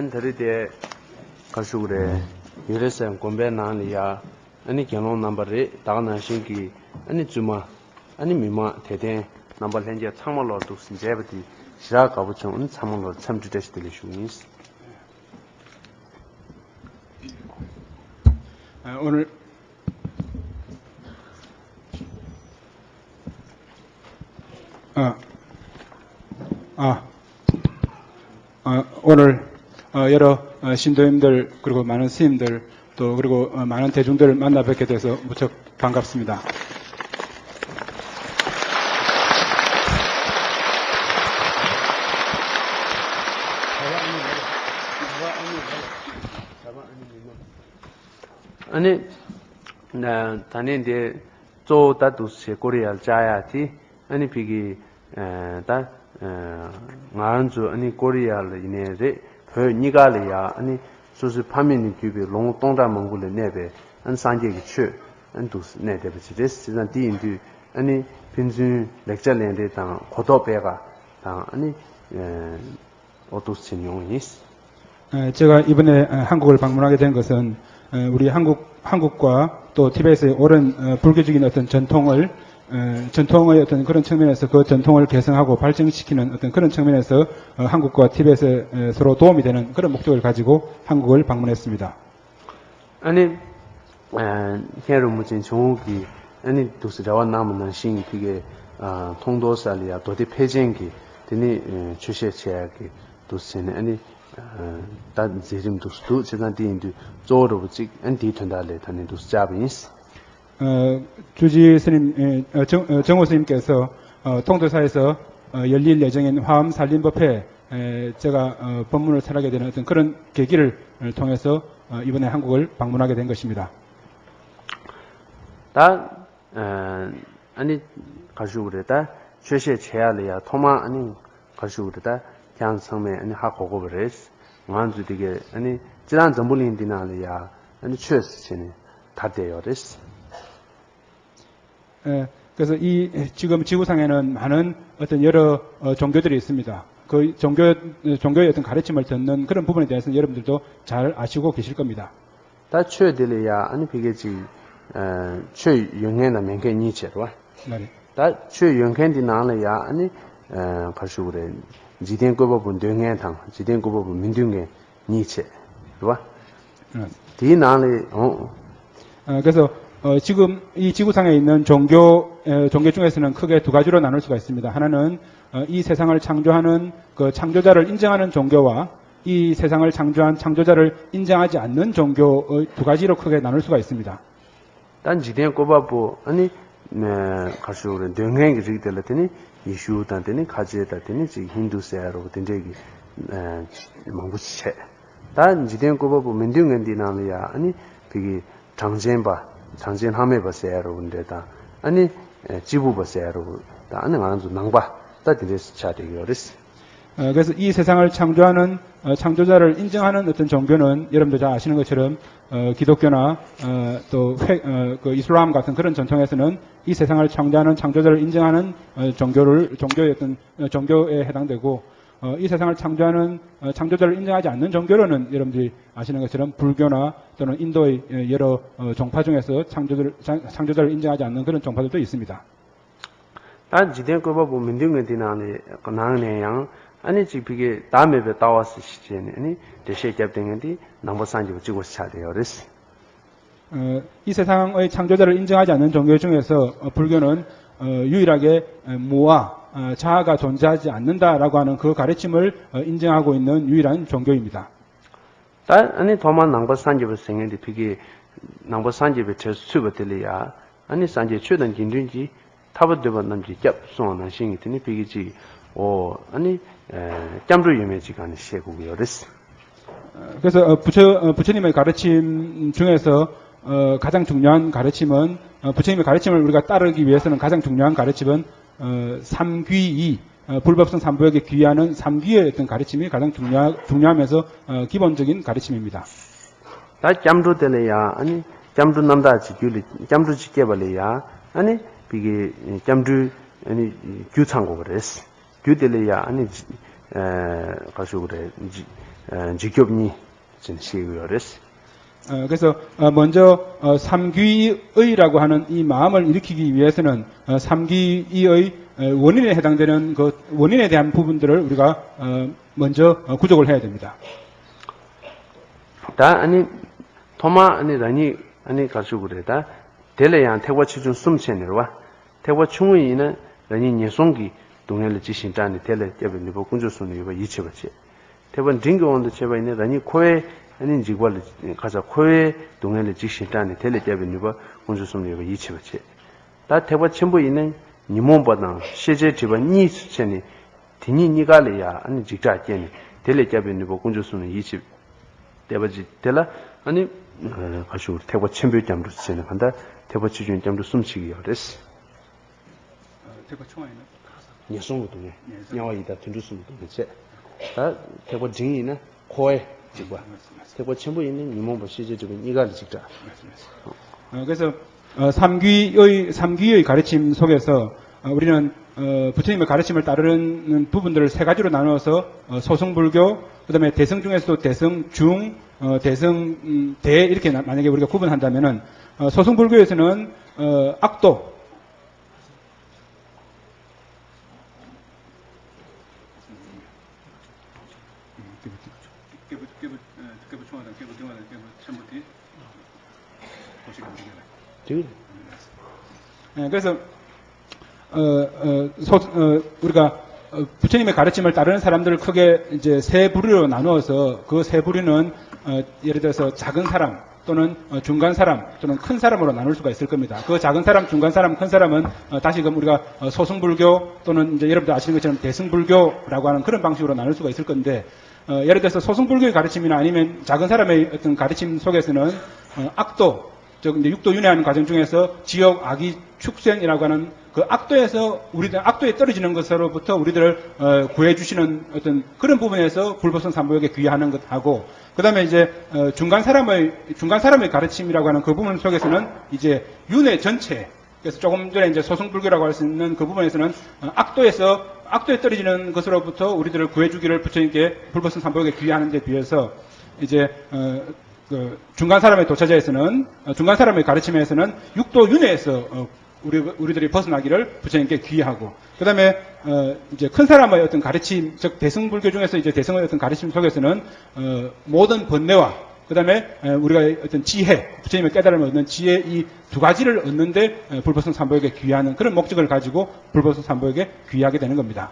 안더리데 가슈그레 유레선 곰베나리아 아니 견론 넘버리 다가나신기 아니 주마 아니 미마 대대 넘버 현재 참말로도 신제버디 시라 가부청 참말로 참주되시들 슈니스 오늘 오늘 여러 신도님들 그리고 많은 스님들 또 그리고 많은 대중들 만나 뵙게 돼서 무척 반갑습니다. 아니 나 다니데 조다도 세코리알 자야티 아니 비기 다 나은주 아니 코리알 이네데 그 니가리아 아니 소스 파미니 규비 롱 동자 몽골레 네베 안 산제기 추 안두스 네데베치데스 지난 디인디 아니 빈준 렉처랜데 당 고도베가 당 아니 오토스 진용이스 제가 이번에 한국을 방문하게 된 것은 우리 한국과 또 티베트의 오랜 불교적인 어떤 전통의 어떤 그런 측면에서 그 전통을 개성하고 발전시키는 어떤 그런 측면에서 한국과 티베트에 서로 도움이 되는 그런 목적을 가지고 한국을 방문했습니다. 아니 헤르 무진 종욱이 아니 도스자와 남은 신 그게 통도살이야 도디 패쟁기 되니 주셰체하기 도스네 아니 다 제림 도스도 제가 디인도 조로부지 안디 튼달레 타는 도스자빈스 주지 스님 정호 스님께서 통도사에서 열릴 예정인 화엄 살림법회 제가 법문을 설하게 되는 어떤 그런 계기를 통해서 이번에 한국을 방문하게 된 것입니다. 다 아니 가슈그레다 최세 제야리야 토마 아니 가슈그레다 그냥 성매 아니 하고고버레스 만주디게 아니 지난 전불린 디나리야 아니 최스치네 다 돼요레스 그래서 이 지금 지구상에는 많은 어떤 여러 종교들이 있습니다. 그 종교의 어떤 가르침을 듣는 그런 부분에 대해서는 여러분들도 잘 아시고 계실 겁니다. 다 최들이야 아니 비게지 최영행의 명계 니체로 네. 다 최영행디 나라야 아니 가슈그레 지den고법은 등행당 지den고법은 민중의 니체 봐. 이 나라에 그래서 지금 이 지구상에 있는 종교 중에서는 크게 두 가지로 나눌 수가 있습니다. 하나는 이 세상을 창조하는 그 창조자를 인정하는 종교와 이 세상을 창조한 창조자를 인정하지 않는 종교의 두 가지로 크게 나눌 수가 있습니다. 단 지된 고바보 아니 가수는 등행이 지들었더니 이슈단더니 가지에다더니 지 힌두세로 된제기 망부체 단 지된 고바보 민중엔디나미야 아니 그게 장전함에 버세로 온데다 아니 지부 버세로 다 아는 안주 낭바 다 되스 차대요레스 그래서 이 세상을 창조하는 창조자를 인정하는 어떤 종교는 여러분들 잘 아시는 것처럼 기독교나 또 그 이슬람 같은 그런 전통에서는 이 세상을 창조하는 창조자를 인정하는 종교에 해당되고 이 세상을 창조하는 창조자를 인정하지 않는 종교로는 여러분들이 아시는 것처럼 불교나 또는 인도의 여러 종파 중에서 창조자를 인정하지 않는 그런 종파들도 있습니다. 단 지된 거 보면 민중의 디나네 나는 아니 지비게 다음에 따와서 시제네 아니 대세 잡등인데 넘버 산지 지고 차대요레스 이 세상의 창조자를 인정하지 않는 종교 중에서 불교는 유일하게 무와 자아가 존재하지 않는다라고 하는 그 가르침을 인정하고 있는 유일한 종교입니다. 아니 도만 넘버 산지부 생인데 비게 넘버 산지부 최수버들이야 아니 산지 최단 긴준지 타버드번 남지 접송하는 신이 드니 비게지 아니 짬도 유명지간의 시고요레스 그래서 부처님의 가르침 중에서 가장 중요한 가르침은 부처님의 가르침을 우리가 따르기 위해서는 가장 중요한 가르침은 삼귀이 불법성 삼부에게 귀하는 삼귀의 어떤 가르침이 가장 중요하면서 기본적인 가르침입니다. 다 짬도 되려야 아니 짬도 남다지 규리 짬도 지켜버려야 아니 비게 짬도 아니 규창고 그랬어. 규들이야 아니 가수 그래 직업니 진시고요레스. 그래서 먼저 삼귀의라고 하는 이 마음을 일으키기 위해서는 삼귀의 원인에 해당되는 그 원인에 대한 부분들을 우리가 먼저 구족을 해야 됩니다. 다 아니 토마 아니 라니 가지고 그래다 델레양 태과 치준 숨체네와 태과 충의는 라니 예송기 동해를 지신다니 델레 때문에 뭐 군주순이 이거 이치버지 대번 딩고온도 제가 있는 라니 코에 아니 지ጓ를 가자 코에 동해를 지신다니 델레 때문에 뭐 군주순이 이거 이치버지 다 태과 전부 있는 니몬보다 실제 집은 니 수체니 디니 니가리야 아니 직자께니 델레 때문에 뭐 군주순이 이치 대버지 델라 아니 가지고 태과 첨부점으로 쓰는 한다 태과 지준점으로 숨치기요 그랬어. 태과 총회는 예송도 동에 야와이다 tun주숨도 동에 다 태과 증이나 코에 지과 태과 첨부 있는 이몽보 시제적인 이가를 직자. 그래서 삼귀의 가르침 속에서 우리는 부처님의 가르침을 따르는 부분들을 세 가지로 나누어서 소승불교, 그다음에 대승 중에서도 대승 중, 대승 대 이렇게 만약에 우리가 구분한다면은 소승불교에서는 악도, 그래서 우리가 부처님의 가르침을 따르는 사람들을 크게 이제 세 부류로 나누어서 그 세 부류는 예를 들어서 작은 사람 또는 중간 사람 또는 큰 사람으로 나눌 수가 있을 겁니다. 그 작은 사람, 중간 사람, 큰 사람은 다시금 우리가 소승불교 또는 이제 여러분들 아시는 것처럼 대승불교라고 하는 그런 방식으로 나눌 수가 있을 건데 예를 들어서 소승불교의 가르침이나 아니면 작은 사람의 어떤 가르침 속에서는 악도 즉 이제 육도윤회하는 과정 중에서 지역 악의 축생이라고 하는 그 악도에서 악도에 떨어지는 것으로부터 우리들을 구해 주시는 어떤 그런 부분에서 불보선 삼보역에 귀하는 것하고 그다음에 이제 중간 사람의 가르침이라고 하는 그 부분 속에서는 이제 윤회 전체 그래서 조금 전에 이제 소승불교라고 할 수 있는 그 부분에서는 악도에 떨어지는 것으로부터 우리들을 구해 주기를 부처님께 불보선 삼보역에 귀하는 데 비해서 이제 그 중간 사람의 도처자에서는 중간 사람의 가르침에서는 육도 윤회에서 우리들이 벗어나기를 부처님께 귀하고 그다음에 이제 큰 사람의 어떤 가르침 즉 대승불교 중에서 이제 대승의 어떤 가르침 속에서는 모든 번뇌와 그다음에 우리가 어떤 지혜 부처님의 깨달음을 얻는 지혜 이 두 가지를 얻는데 불보선 삼보역에 귀하는 그런 목적을 가지고 불보선 삼보역에 귀하게 되는 겁니다.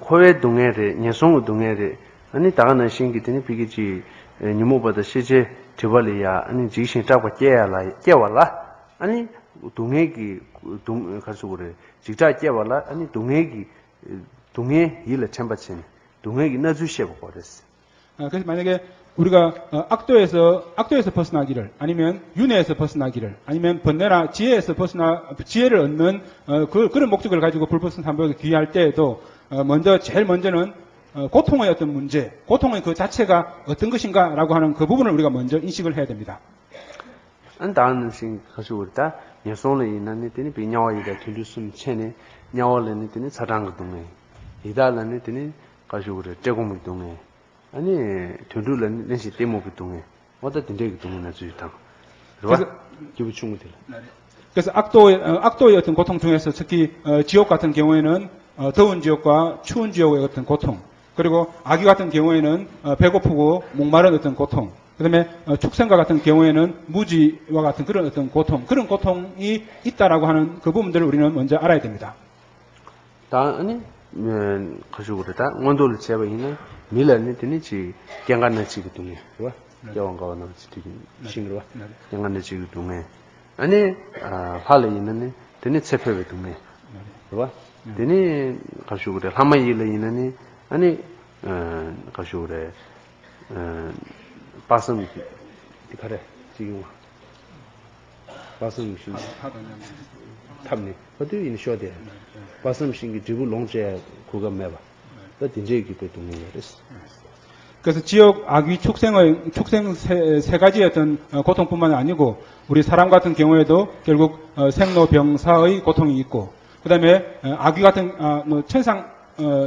코에 동해를 예송 동해를 아니 다가는 신기더니 비기지 니모보다 실제 저발이야 아니 지신 잡고 깨와라 아니 동해기 동 가서 그래 직자 깨와라 아니 동해기 동해 일을 참받친 동해기 넣어주셔 버렸어. 그래서 만약에 우리가 악도에서 벗어나기를 아니면 윤회에서 벗어나기를 아니면 번뇌나 지혜에서 지혜를 얻는 그런 목적을 가지고 불보선 삼보역에 귀할 때에도 제일 먼저는 고통의 어떤 문제, 고통의 그 자체가 어떤 것인가라고 하는 그 부분을 우리가 먼저 인식을 해야 됩니다. 다른 신 가지고 있다. 예송을 있는 데니 비냐와이다 틀렸음 체네 냐와를 데니 사랑 동에 이달은 데니 가지고 그래 제공을 동에 아니 둘둘은 내시 때문에 동에 어떤 데기 동에 나주다. 그래서 기부 충분히 그래서 악도의 어떤 고통 중에서 특히 지옥 같은 경우에는 더운 지옥과 추운 지옥의 어떤 고통 그리고 아기 같은 경우에는 배고프고 목마른 어떤 고통 그다음에 축생과 같은 경우에는 무지와 같은 그런 어떤 고통 그런 고통이 있다라고 하는 그 부분들을 우리는 먼저 알아야 됩니다. 아니 가지고 그랬다 원도를 제가 있는 밀라는 데니지 경간의 지구동에 그봐 여왕가와 나지 신으로 경간의 지구동에 아니 팔에 있는 데니 체페베 동에 그봐 데니 가지고 그래 하마이를 있는 아니 가지고 그래 바슴 그래 지금 바슴 신 탑니 어디 있는 쇼데 바슴 신기 지구 롱제 그거 매봐 또 딘제기 배동네 그랬어. 그래서 지역 악의 축생 세 가지의 어떤 고통뿐만 아니고 우리 사람 같은 경우에도 결국 생로병사의 고통이 있고 그다음에 악의 같은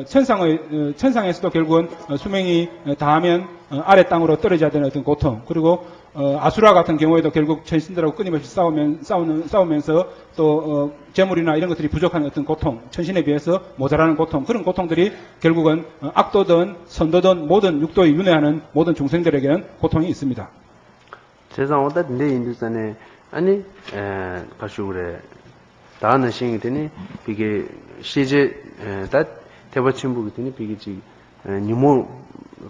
천상에서도 결국은 수명이 다하면 아래 땅으로 떨어져야 되는 어떤 고통, 그리고 아수라 같은 경우에도 결국 천신들하고 끊임없이 싸우면서 또 재물이나 이런 것들이 부족한 어떤 고통, 천신에 비해서 모자라는 고통, 그런 고통들이 결국은 악도든 선도든 모든 육도에 윤회하는 모든 중생들에게는 고통이 있습니다. 세상 오다 내 인도산에 아니 가시고 그래 다는 신이 되니 이게 시제 다 대버침부기 되니 비기지 니모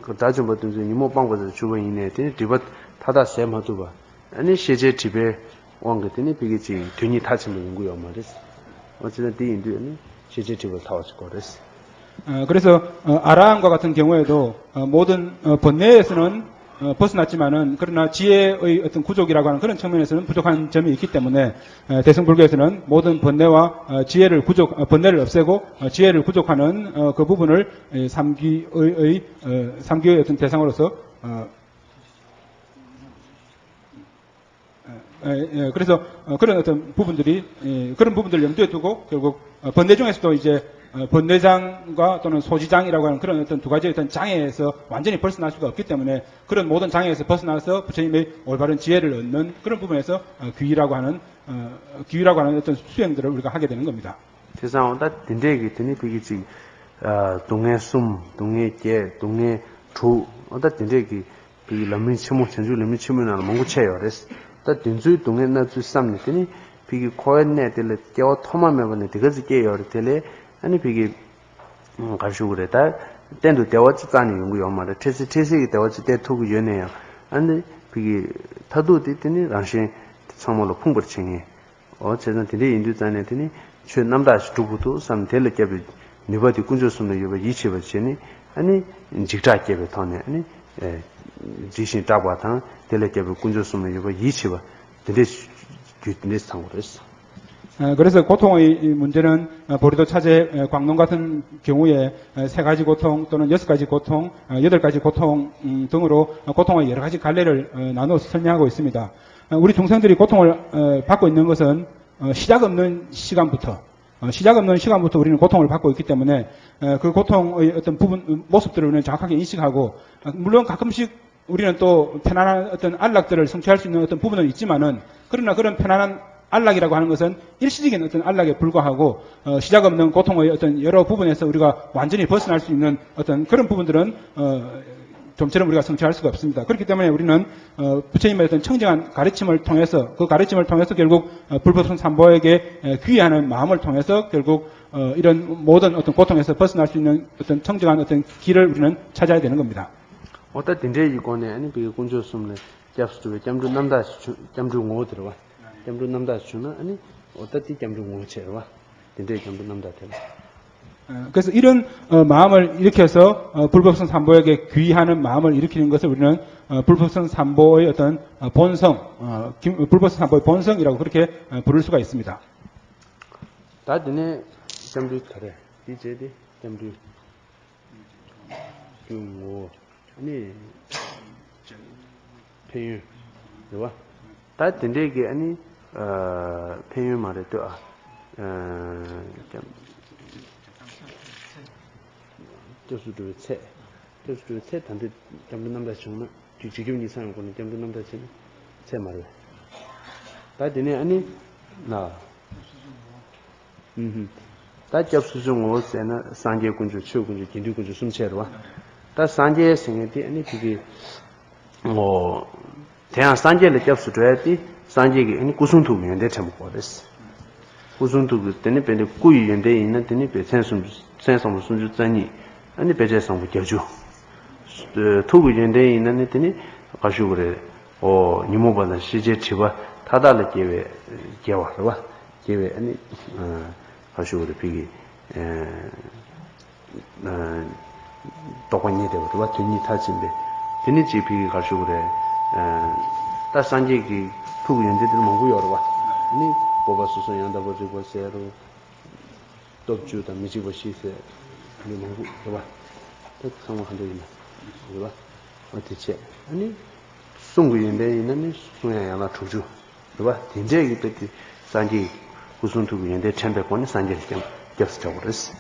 그 다좀 받든 니모 방법을 주고 있네 되니 디버 타다 셈하도 봐 아니 시제 집에 왕게 되니 비기지 뒤니 타치는 거요 말이스 어쨌든 이 인도는 시제 집을 타왔을 거랬어. 그래서 아라함과 같은 경우에도 모든 번뇌에서는 벗어났지만은 그러나 지혜의 어떤 구족이라고 하는 그런 측면에서는 부족한 점이 있기 때문에 대승불교에서는 모든 번뇌와 지혜를 번뇌를 없애고 지혜를 구족하는 그 부분을 삼기의 어떤 대상으로서 그래서 그런 어떤 부분들이 그런 부분들을 염두에 두고 결국 번뇌 중에서도 이제 번뇌장과 또는 소지장이라고 하는 그런 어떤 두 가지의 어떤 장애에서 완전히 벗어날 수가 없기 때문에 그런 모든 장애에서 벗어나서 부처님의 올바른 지혜를 얻는 그런 부분에서 귀라고 하는 어떤 수행들을 우리가 하게 되는 겁니다. 세상보다 딘데기 드니 비기지 동해 숨, 동해 개, 동해 주 어다 딘데기 비 람민 치모 전주 람민 치모나 몽구체요. 그래서 다 딘주 동해 나주 삼니 드니 비기 코엔네 될 깨어 토마메번에 되거지 깨요. 될 아니 비기 가시고 그랬다 땐도 대화지 짠이 연구요 말에 테스기 대화지 때 토구 연해요. 아니 비기 타도 되더니 당신 정말로 풍부치니 어쨌든 딘데 인도산에 드니 최 남다시 두부도 삼텔레 깨비 니버디 군조스는 요바 이치버치니 아니 직자깨비 터네 아니 지신 따바탄 텔레 깨비 군조스는 요바 이치버 딘데 규딘데 상으로서 그래서 고통의 문제는 보리도 차제 광론 같은 경우에 세 가지 고통 또는 여섯 가지 고통, 여덟 가지 고통 등으로 고통의 여러 가지 갈래를 나누어서 설명하고 있습니다. 우리 중생들이 고통을 받고 있는 것은 시작 없는 시간부터 우리는 고통을 받고 있기 때문에 그 고통의 어떤 모습들을 우리는 정확하게 인식하고 물론 가끔씩 우리는 또 편안한 어떤 안락들을 성취할 수 있는 어떤 부분은 있지만은 그러나 그런 편안한 안락이라고 하는 것은 일시적인 어떤 안락에 불과하고 시작 없는 고통의 어떤 여러 부분에서 우리가 완전히 벗어날 수 있는 어떤 그런 부분들은 좀처럼 우리가 성취할 수가 없습니다. 그렇기 때문에 우리는 부처님의 어떤 청정한 가르침을 통해서 결국 불법성 삼보에게 귀의하는 마음을 통해서 결국 이런 모든 어떤 고통에서 벗어날 수 있는 어떤 청정한 어떤 길을 우리는 찾아야 되는 겁니다. 어떤 딘데 이거네 아니 비기 군조스는 잡수도 잠도 남다 잠도 못 들어와. 잠도 남다 주나 아니 어떻게 잠도 못 채와. 딘데 잠도 남다 돼. 그래서 이런 마음을 일으켜서 불법성 삼보에게 귀의하는 마음을 일으키는 것을 우리는 불법성 삼보의 어떤 본성, 불법성 삼보의 본성이라고 그렇게 부를 수가 있습니다. 다드네 잠도 그래. 이제디 잠도 뭐 아니 페유 좋아. 다든데게 아니 페유 말에도就是체 단데 잠도 남다 주는 지금 이상 거는 잠도 남다 주는 체 말을 다드네 아니 나 다 접수중 오세나 상계 군주 최군주 긴두 군주 숨체로 와. 다 상계 생에디 아니 그게 뭐 대한 상계를 접수줘야지 상계기 아니 구순투 면대 참 거랬어. 구순투 그때는 배에 꾸이 연대 있는 데니 배 센섬 순주 전이 아니 배제성 붙여줘. 투구 연대 있는 데니 가시고 그래. 니모바는 시제 치바 타달을 계획 개와서 봐. 계획 아니 가시고 그래 비기 도관이 되고 또 뒤니 타진데 뒤니 집이 가시고 그래 다 산지기 투구 연대들 먹고 여러 와 아니 보바수선 연다 버지고 세로 dob주다 미지고 시세 아니 먹고 봐 또 상황 한대이나 봐 어떻게 아니 송구 연대 있는 송야야나 투주 봐 된제기 때 산지 무슨 투구 연대 1100원 산지 좀 겹쳐버렸어.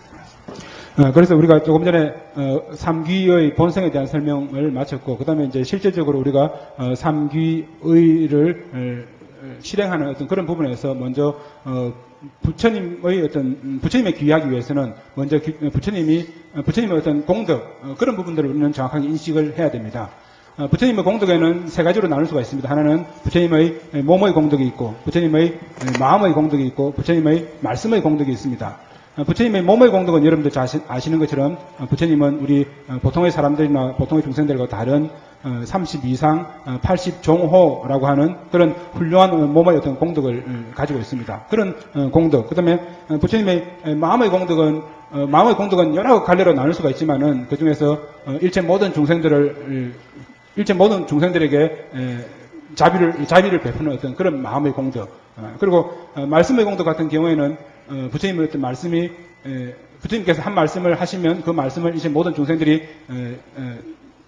그래서 우리가 조금 전에 3귀의 본성에 대한 설명을 마쳤고, 그 다음에 이제 실제적으로 우리가 3귀의를 실행하는 어떤 그런 부분에서 먼저 부처님의 귀하기 위해서는 먼저 부처님의 어떤 공덕, 그런 부분들을 우리는 정확하게 인식을 해야 됩니다. 부처님의 공덕에는 세 가지로 나눌 수가 있습니다. 하나는 부처님의 몸의 공덕이 있고, 부처님의 마음의 공덕이 있고, 부처님의 말씀의 공덕이 있습니다. 부처님의 몸의 공덕은 여러분들 잘 아시는 것처럼 부처님은 우리 보통의 사람들이나 보통의 중생들과 다른 32상 80종호라고 하는 그런 훌륭한 몸의 어떤 공덕을 가지고 있습니다. 그런 공덕. 그 다음에 부처님의 마음의 공덕은 여러 갈래로 나눌 수가 있지만은 그 중에서 일체 모든 중생들에게 자비를 베푸는 어떤 그런 마음의 공덕. 그리고 말씀의 공덕 같은 경우에는 부처님의 어떤 말씀이 부처님께서 한 말씀을 하시면 그 말씀을 이제 모든 중생들이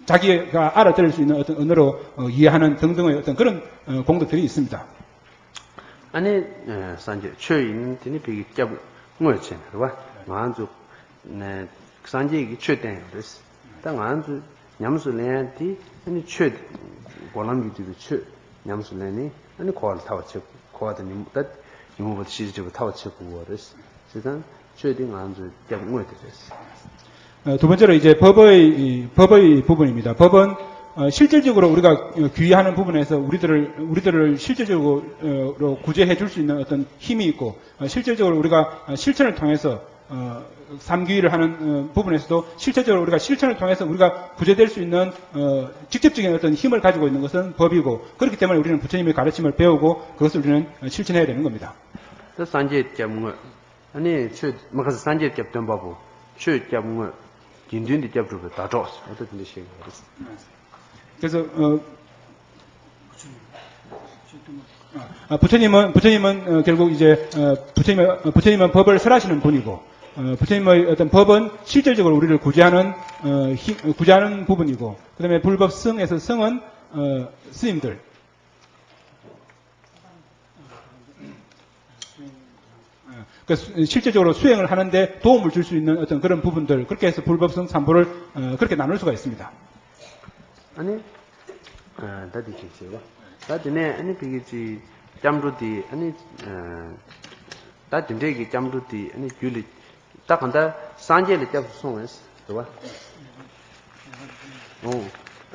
자기가 알아들을 수 있는 어떤 언어로 이해하는 등등의 어떤 그런 공덕들이 있습니다. 아니 산제 최인 되니 비기 겹 뭐지 그봐 만주 네 산제기 최된 그랬어 당 안주 냠술래한테 아니 최 고람기도 최 냠술래니 아니 고알 타워체 고하더니 다 이모부터 시지부터 타워체 고어랬어 일단 최된 안주 겹 뭐지 됐어 두 번째로 이제 법의 부분입니다. 법은 실질적으로 우리가 귀의하는 부분에서 우리들을 실질적으로 구제해 줄 수 있는 어떤 힘이 있고, 실질적으로 우리가 실천을 통해서 삼귀의를 하는 부분에서도 실질적으로 우리가 실천을 통해서 우리가 구제될 수 있는 직접적인 어떤 힘을 가지고 있는 것은 법이고, 그렇기 때문에 우리는 부처님의 가르침을 배우고 그것을 우리는 실천해야 되는 겁니다. 산제 겹뭐 아니 최 뭐가 산제 겹던 바보 최 겹뭐 긴든디 겹도 다 줬어. 어떻게 되시는 거예요? 그래서 부처님은 결국 이제 부처님은 법을 설하시는 분이고, 부처님의 어떤 법은 실질적으로 우리를 구제하는 부분이고, 그다음에 불법성에서 성은 스님들. 그러니까 실질적으로 수행을 하는데 도움을 줄 수 있는 어떤 그런 부분들, 그렇게 해서 불법성 삼보를 그렇게 나눌 수가 있습니다. 아니 다디 계세요. 다디네 아니 비기지 잠루디 아니 다딘데기 잠루디 아니 귤리 딱 한다 산제를 잡고 송했어. 좋아.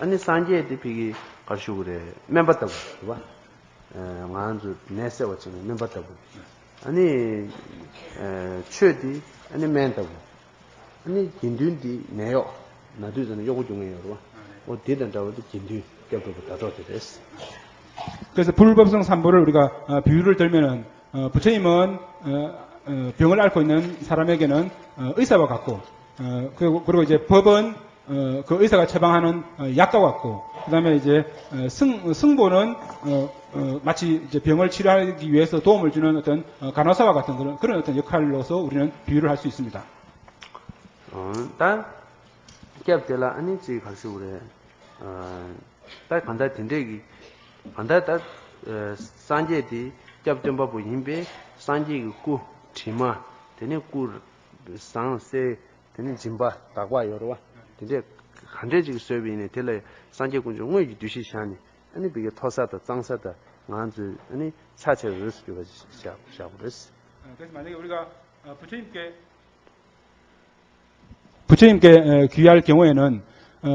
아니 산제에 비기 가시고 그래. 멤버다고. 좋아. 만주 내세워 지금 멤버다고. 아니 최디 아니 멘다고. 아니 긴든디 내요. 나도 저는 요거 중에요. 그래서 불법성 삼보를 우리가 비유를 들면은 부처님은 병을 앓고 있는 사람에게는 의사와 같고, 그리고 이제 법은 그 의사가 처방하는 약과 같고, 그다음에 이제 승보는 마치 이제 병을 치료하기 위해서 도움을 주는 어떤 간호사와 같은 그런 어떤 역할로서 우리는 비유를 할 수 있습니다. 겹들라 아니 지 가서 그래 딱 간다 된대기 간다 딱 산제디 겹좀 봐 보임베 산제기 구 치마 되네 구 산세 되네 짐바 다과 여러와 근데 간제지 서비네 될래 산제 군중 뭐 유시 샤니 아니 비게 토사다 장사다 만주 아니 차체를 쓰고 샤브스 그래서 만약에 우리가 부처님께 귀할 경우에는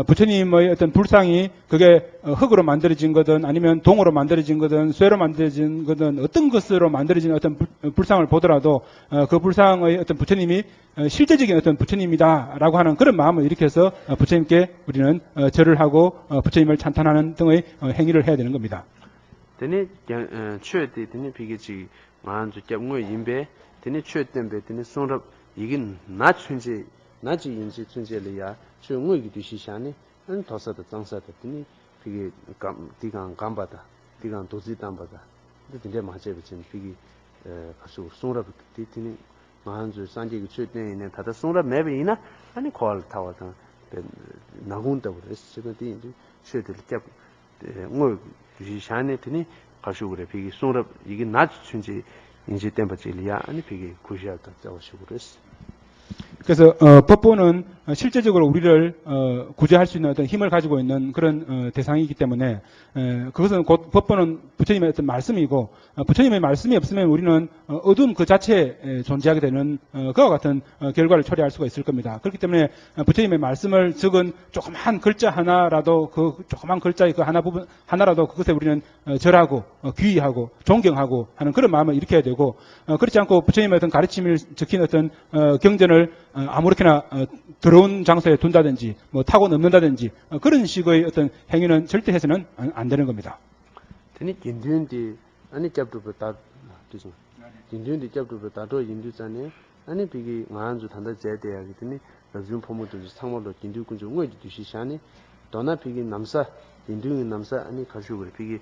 부처님의 어떤 불상이 그게 흙으로 만들어진 거든 아니면 동으로 만들어진 거든 쇠로 만들어진 거든 어떤 것으로 만들어진 어떤 불상을 보더라도 그 불상의 어떤 부처님이 실제적인 어떤 부처님이다라고 하는 그런 마음을 일으켜서 부처님께 우리는 절을 하고 부처님을 찬탄하는 등의 행위를 해야 되는 겁니다. 되네 최대 되네 비게지 만주 겹고 임베 되네 최대인베 되네 손럽 이게 나춘지 나지 인지 춘제리야 최응의기 뒤시샤네 안 도서도 장사도 되니 그게 디간 감바다 디간 도지 담바다 근데 맞제비진 비기 가수 손럽 뒤티니 만주 산지기 최대에는 다다 손럽 매비나 아니 콜 타와다 나군다 그랬어 저기 이제 최대 겹 뭐 뒤시샤네 되니 가수 그래 비기 손럽 이게 나지 춘지 인지 땜바지리야 아니 비기 구시하다 자오시고 그랬어 그래서 법보는 실제적으로 우리를 구제할 수 있는 어떤 힘을 가지고 있는 그런 대상이기 때문에 그것은 곧 법보는 부처님의 어떤 말씀이고 부처님의 말씀이 없으면 우리는 어둠 그 자체에 존재하게 되는 그와 같은 결과를 초래할 수가 있을 겁니다. 그렇기 때문에 부처님의 말씀을 적은 조그만 글자 하나라도 그 조그만 글자의 그 하나 부분 하나라도 그것에 우리는 절하고 귀의하고 존경하고 하는 그런 마음을 일으켜야 되고 그렇지 않고 부처님의 어떤 가르침을 적힌 어떤 경전을 아무렇게나 더러운 장소에 둔다든지 뭐 타고 넘는다든지 그런 식의 어떤 행위는 절대 해서는 안 되는 겁니다. 되니 인디언디 아니 잡도부터 뒤서 인디언디 잡도부터 또 인디잖아요. 아니 비기 나한주 단다 제대하기 되니 요즘 포모도 상모도 인디 군주 응외지 두시샤니 도나 비기 남사 인디언 남사 아니 가시고 비기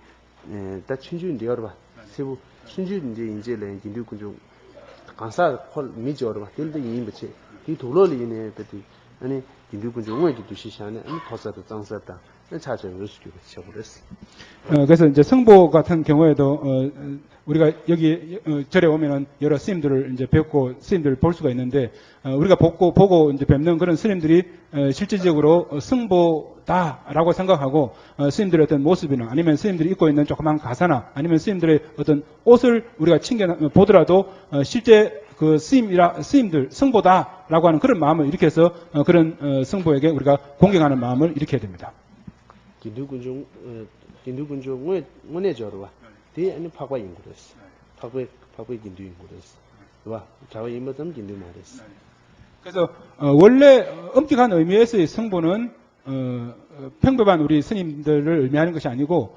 다 춘주인데 여러 봐. 세부 춘주인데 인제래 인디 군주 간사 콜 미저로 봐. 딜도 이임베치 이 돌로리네 베티 아니 인디 군주 응외지 두시샤니 아니 거사도 장사다. 그래서 이제 성보 같은 경우에도 우리가 여기 절에 오면은 여러 스님들을 이제 뵙고 스님들을 볼 수가 있는데 우리가 보고 이제 뵙는 그런 스님들이 실질적으로 성보다라고 생각하고 스님들의 어떤 모습이나 아니면 스님들이 입고 있는 조그만 가사나 아니면 스님들의 어떤 옷을 우리가 보더라도 실제 그 스님들 성보다라고 하는 그런 마음을 일으켜서 그런 성보에게 우리가 공경하는 마음을 일으켜야 됩니다. 긴두군중 원에 저러와 대 아니 파과 인구です. 파과 긴두 인구です. 와 자와 임어점 긴두 말です. 그래서 원래 엄격한 의미에서의 성보는 평범한 우리 스님들을 의미하는 것이 아니고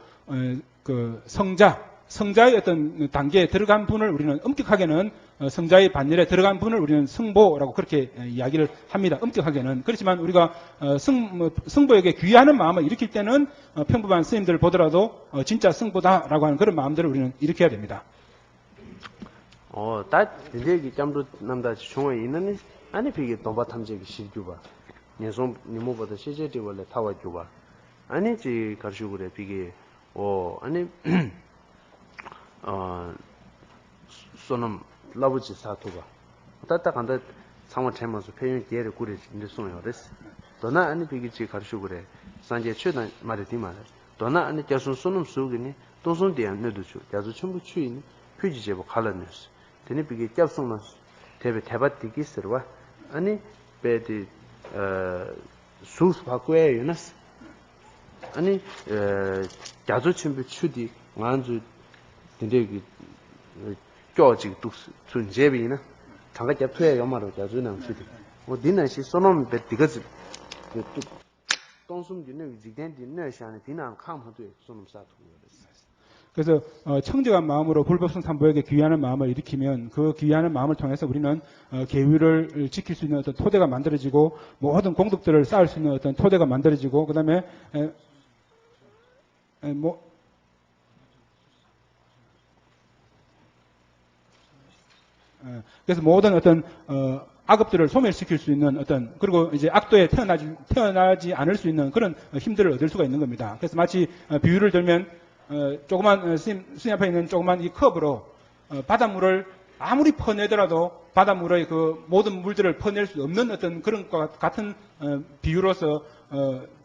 그 성자의 어떤 단계에 들어간 분을 우리는 엄격하게는 성자의 반열에 들어간 분을 우리는 성보라고 그렇게 이야기를 합니다. 엄격하게는. 그렇지만 우리가 성보에게 귀하는 마음을 일으킬 때는 평범한 스님들을 보더라도 진짜 성보다라고 하는 그런 마음들을 우리는 일으켜야 됩니다. 다 이제 잠도 남다 중에 있는 아니 비게 동바 탐지기 실주바. 예송 니모보다 시제디 원래 타와 주바. 아니 지 가르치고 그래 비게 아니 소놈 라부지 사토가 따따 간다 상황 채면서 표현 기회를 구리 이제 손을 했어. 너나 아니 비기지 가르치고 그래. 산제 최단 말이 디말. 너나 아니 자손 소놈 수기니 동손 대한 내도 주. 자주 전부 추인 표지 제보 갈라냈어. 되니 비기 잡송만 대바디기 쓰러와. 아니 베디 수스 바꾸에 유나스. 아니 자주 전부 추디 완주 근데 껴지 뚝 순제비나 장가 잡투에 요마로 자주는 수디 어디나시 소놈 베디가지 뚝 동숨디네 지겐디네 샤네 디난 캄하도 소놈 사투 그래서 청정한 마음으로 불법성 삼보에게 귀하는 마음을 일으키면 그 귀하는 마음을 통해서 우리는 계율을 지킬 수 있는 어떤 토대가 만들어지고 모든 공덕들을 쌓을 수 있는 어떤 토대가 만들어지고 그다음에 그래서 모든 어떤 악업들을 소멸시킬 수 있는 어떤 그리고 이제 악도에 태어나지 않을 수 있는 그런 힘들을 얻을 수가 있는 겁니다. 그래서 마치 비유를 들면 조그만 스님 앞에 있는 조그만 이 컵으로 바닷물을 아무리 퍼내더라도 바닷물의 그 모든 물들을 퍼낼 수 없는 어떤 그런 것 같은 비유로서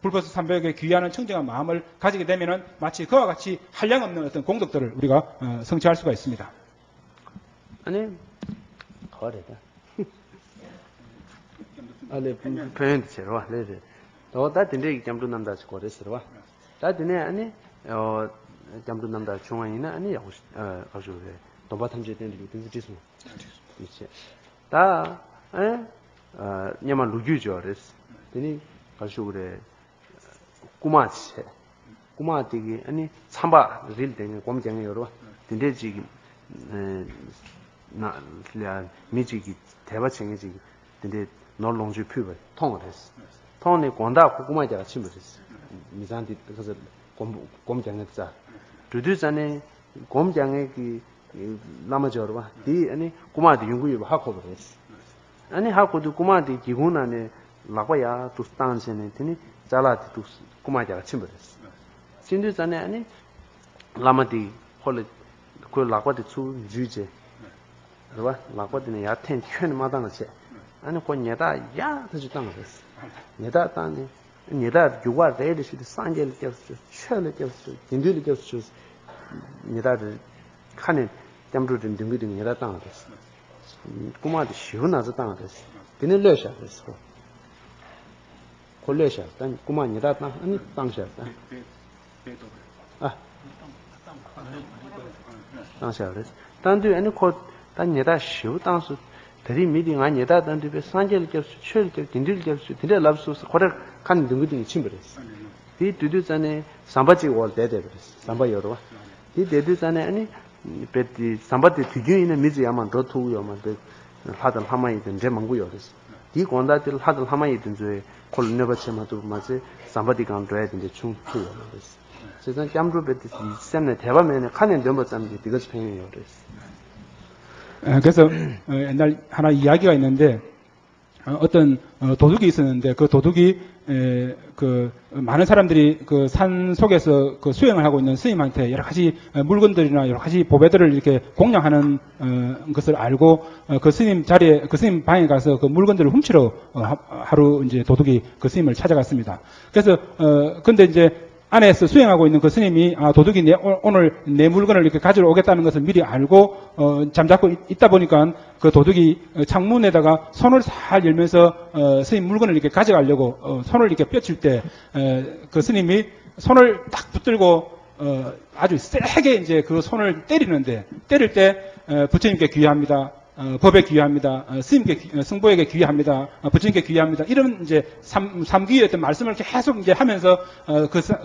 불법성 삼보에게 귀하는 청정한 마음을 가지게 되면은 마치 그와 같이 한량없는 어떤 공덕들을 우리가 성취할 수가 있습니다. 아니 거래다. 아니 표현이 제로와 네네. 다 근데 잠도 남다 거래스러와. 다 근데 아니 잠도 남다 중앙이나 아니 아주 도바 탐지 되는 게 되지 뭐. 이제 다 냐만 루규죠 그랬어. 근데 가지고 그래 꾸마티기 아니 삼바 릴 되는 공장에 여러 근데 지금 나 미지기 대바청이지 근데 놀롱주 표버 통을 했어. 통에 권다 고구마자가 침범했어. 미산디 그래서 공장에서 두두전에 공장에 그 남아져봐. 이 아니 고마디 연구유 하고 그랬어. 아니 하고도 고마디 기본 안에 라고야 또 스탄스네 되니 잘라디 또 고마자가 침범했어. 진두전에 아니 라마디 홀 그 라고디 주 주제. 그봐 라고디네 야텐 큰 마당을 체 아니 고 녀다 야 그저 땅 됐어. 녀다 땅에 녀다 유와 레드시 산젤 껴서 셔를 껴서 인들이 껴서 녀다를 칸에 잠들든 등기든 녀다 땅 됐어. 꼬마도 시원하서 땅 됐어. 근데 lö셔 됐어. 콜레셔 단 꼬마 녀다 땅 아니 땅셔 땅. 아 땅셔 됐어. 단도 아니 단 녀다 시우 땅수 대리 미팅 아니 녀다 단도 산젤 껴서 셔를 껴서 인들이 껴서 근데 랍소스 거래 칸 등기든 침버렸어. 이 두두산에 삼바지 월 대대버렸어. 삼바 여러 이 대두산에 아니 베티 삼바티 뒤주인의 미지야만 더 투요만 그 하들 하마이든 제 망구요です. 이 권다들 하들 하마이든 저 콜네버체마도 맞지 삼바티 간드라이든 제 충투요です. 세상 잠도 베티 샘네 대바면에 칸에 넘어 잠지 디거스 팽이요です. 그래서 옛날 하나 이야기가 있는데 어떤 도둑이 있었는데 그 도둑이 그 많은 사람들이 그 산 속에서 그 수행을 하고 있는 스님한테 여러 가지 물건들이나 여러 가지 보배들을 이렇게 공양하는 것을 알고 그 스님 자리에 그 스님 방에 가서 그 물건들을 훔치러 하루 이제 도둑이 그 스님을 찾아갔습니다. 그래서 근데 이제 안에서 수행하고 있는 그 스님이 도둑이 오늘 내 물건을 이렇게 가지러 오겠다는 것을 미리 알고 잠자고 있다 보니까 그 도둑이 창문에다가 손을 살 열면서 스님 물건을 이렇게 가져가려고 손을 이렇게 뼈칠 때 그 스님이 손을 딱 붙들고 아주 세게 이제 그 손을 때리는데 때릴 때 부처님께 귀의합니다. 법에 귀의합니다. 스님께 승보에게 귀의합니다. 부처님께 귀의합니다. 이런 이제 삼귀의 어떤 말씀을 계속 이제 하면서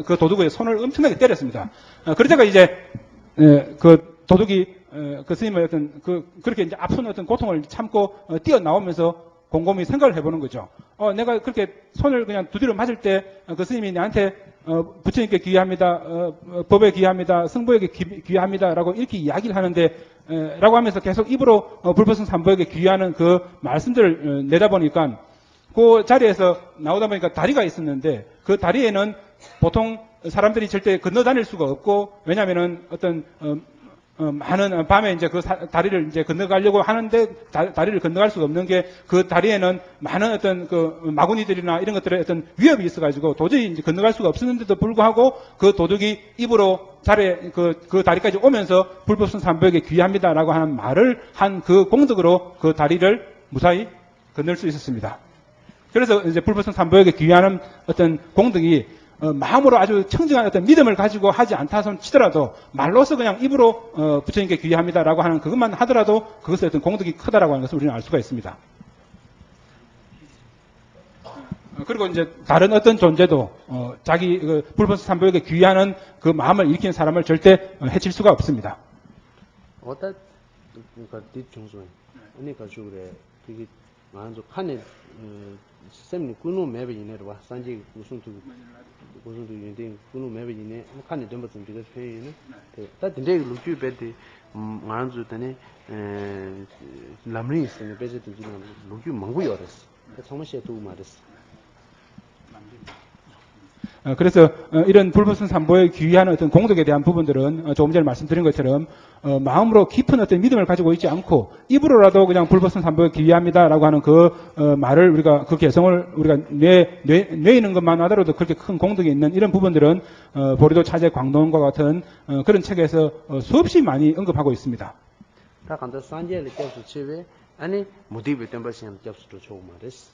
그 도둑의 손을 엄청나게 때렸습니다. 그러다가 이제 그 도둑이 그 스님의 어떤 그렇게 이제 아픈 어떤 고통을 참고 뛰어나오면서 곰곰이 생각을 해보는 거죠. 내가 그렇게 손을 그냥 두드려 맞을 때 그 스님이 나한테 부처님께 귀의합니다. 법에 귀의합니다. 승보에게 귀의합니다라고 이렇게 이야기를 하는데 라고 하면서 계속 입으로 불법성 삼보에게 귀의하는 그 말씀들을 내다보니까 그 자리에서 나오다 보니까 다리가 있었는데 그 다리에는 보통 사람들이 절대 건너 다닐 수가 없고 왜냐하면은 어떤 많은 밤에 이제 그 다리를 이제 건너가려고 하는데 다리를 건너갈 수가 없는 게 그 다리에는 많은 어떤 그 마구니들이나 이런 것들의 어떤 위협이 있어가지고 도저히 이제 건너갈 수가 없었는데도 불구하고 그 도둑이 입으로 자리에 그 다리까지 오면서 불법성 삼보에게 귀의합니다라고 하는 말을 한 그 공덕으로 그 다리를 무사히 건널 수 있었습니다. 그래서 이제 불법성 삼보에게 귀의하는 어떤 공덕이 마음으로 아주 청정한 어떤 믿음을 가지고 하지 않다 치더라도 말로서 그냥 입으로 부처님께 귀의합니다라고 하는 그것만 하더라도 그것의 어떤 공덕이 크다라고 하는 것을 우리는 알 수가 있습니다. 그리고 이제 다른 어떤 존재도 자기 불법성 삼보에게 귀의하는 그 마음을 일으키는 사람을 절대 해칠 수가 없습니다. 어떤 그 뒷정소에 아니 가지고 그래 되게 많은 칸에 쌤이 군노 매베 이내로 산지 무슨 인데 군노 매베 이내 칸에 좀 좀 되게 페이네 다 근데 루큐 베데 많은 주더니 람리 있으면 베제도 지금 루큐 망고 열었어 정말 시도 말했어. 그래서 이런 불법성 삼보에 귀의하는 어떤 공덕에 대한 부분들은 조금 전에 말씀드린 것처럼 마음으로 깊은 어떤 믿음을 가지고 있지 않고 입으로라도 그냥 불법성 삼보에 귀의합니다라고 하는 그 말을 우리가 그 개성을 우리가 뇌이는 것만 하더라도 그렇게 큰 공덕이 있는 이런 부분들은 보리도 차제 광론과 같은 그런 책에서 수없이 많이 언급하고 있습니다. 다 간다 산제를 껴서 채베 아니 모티브 템버시한 껴서도 좋은 말이스.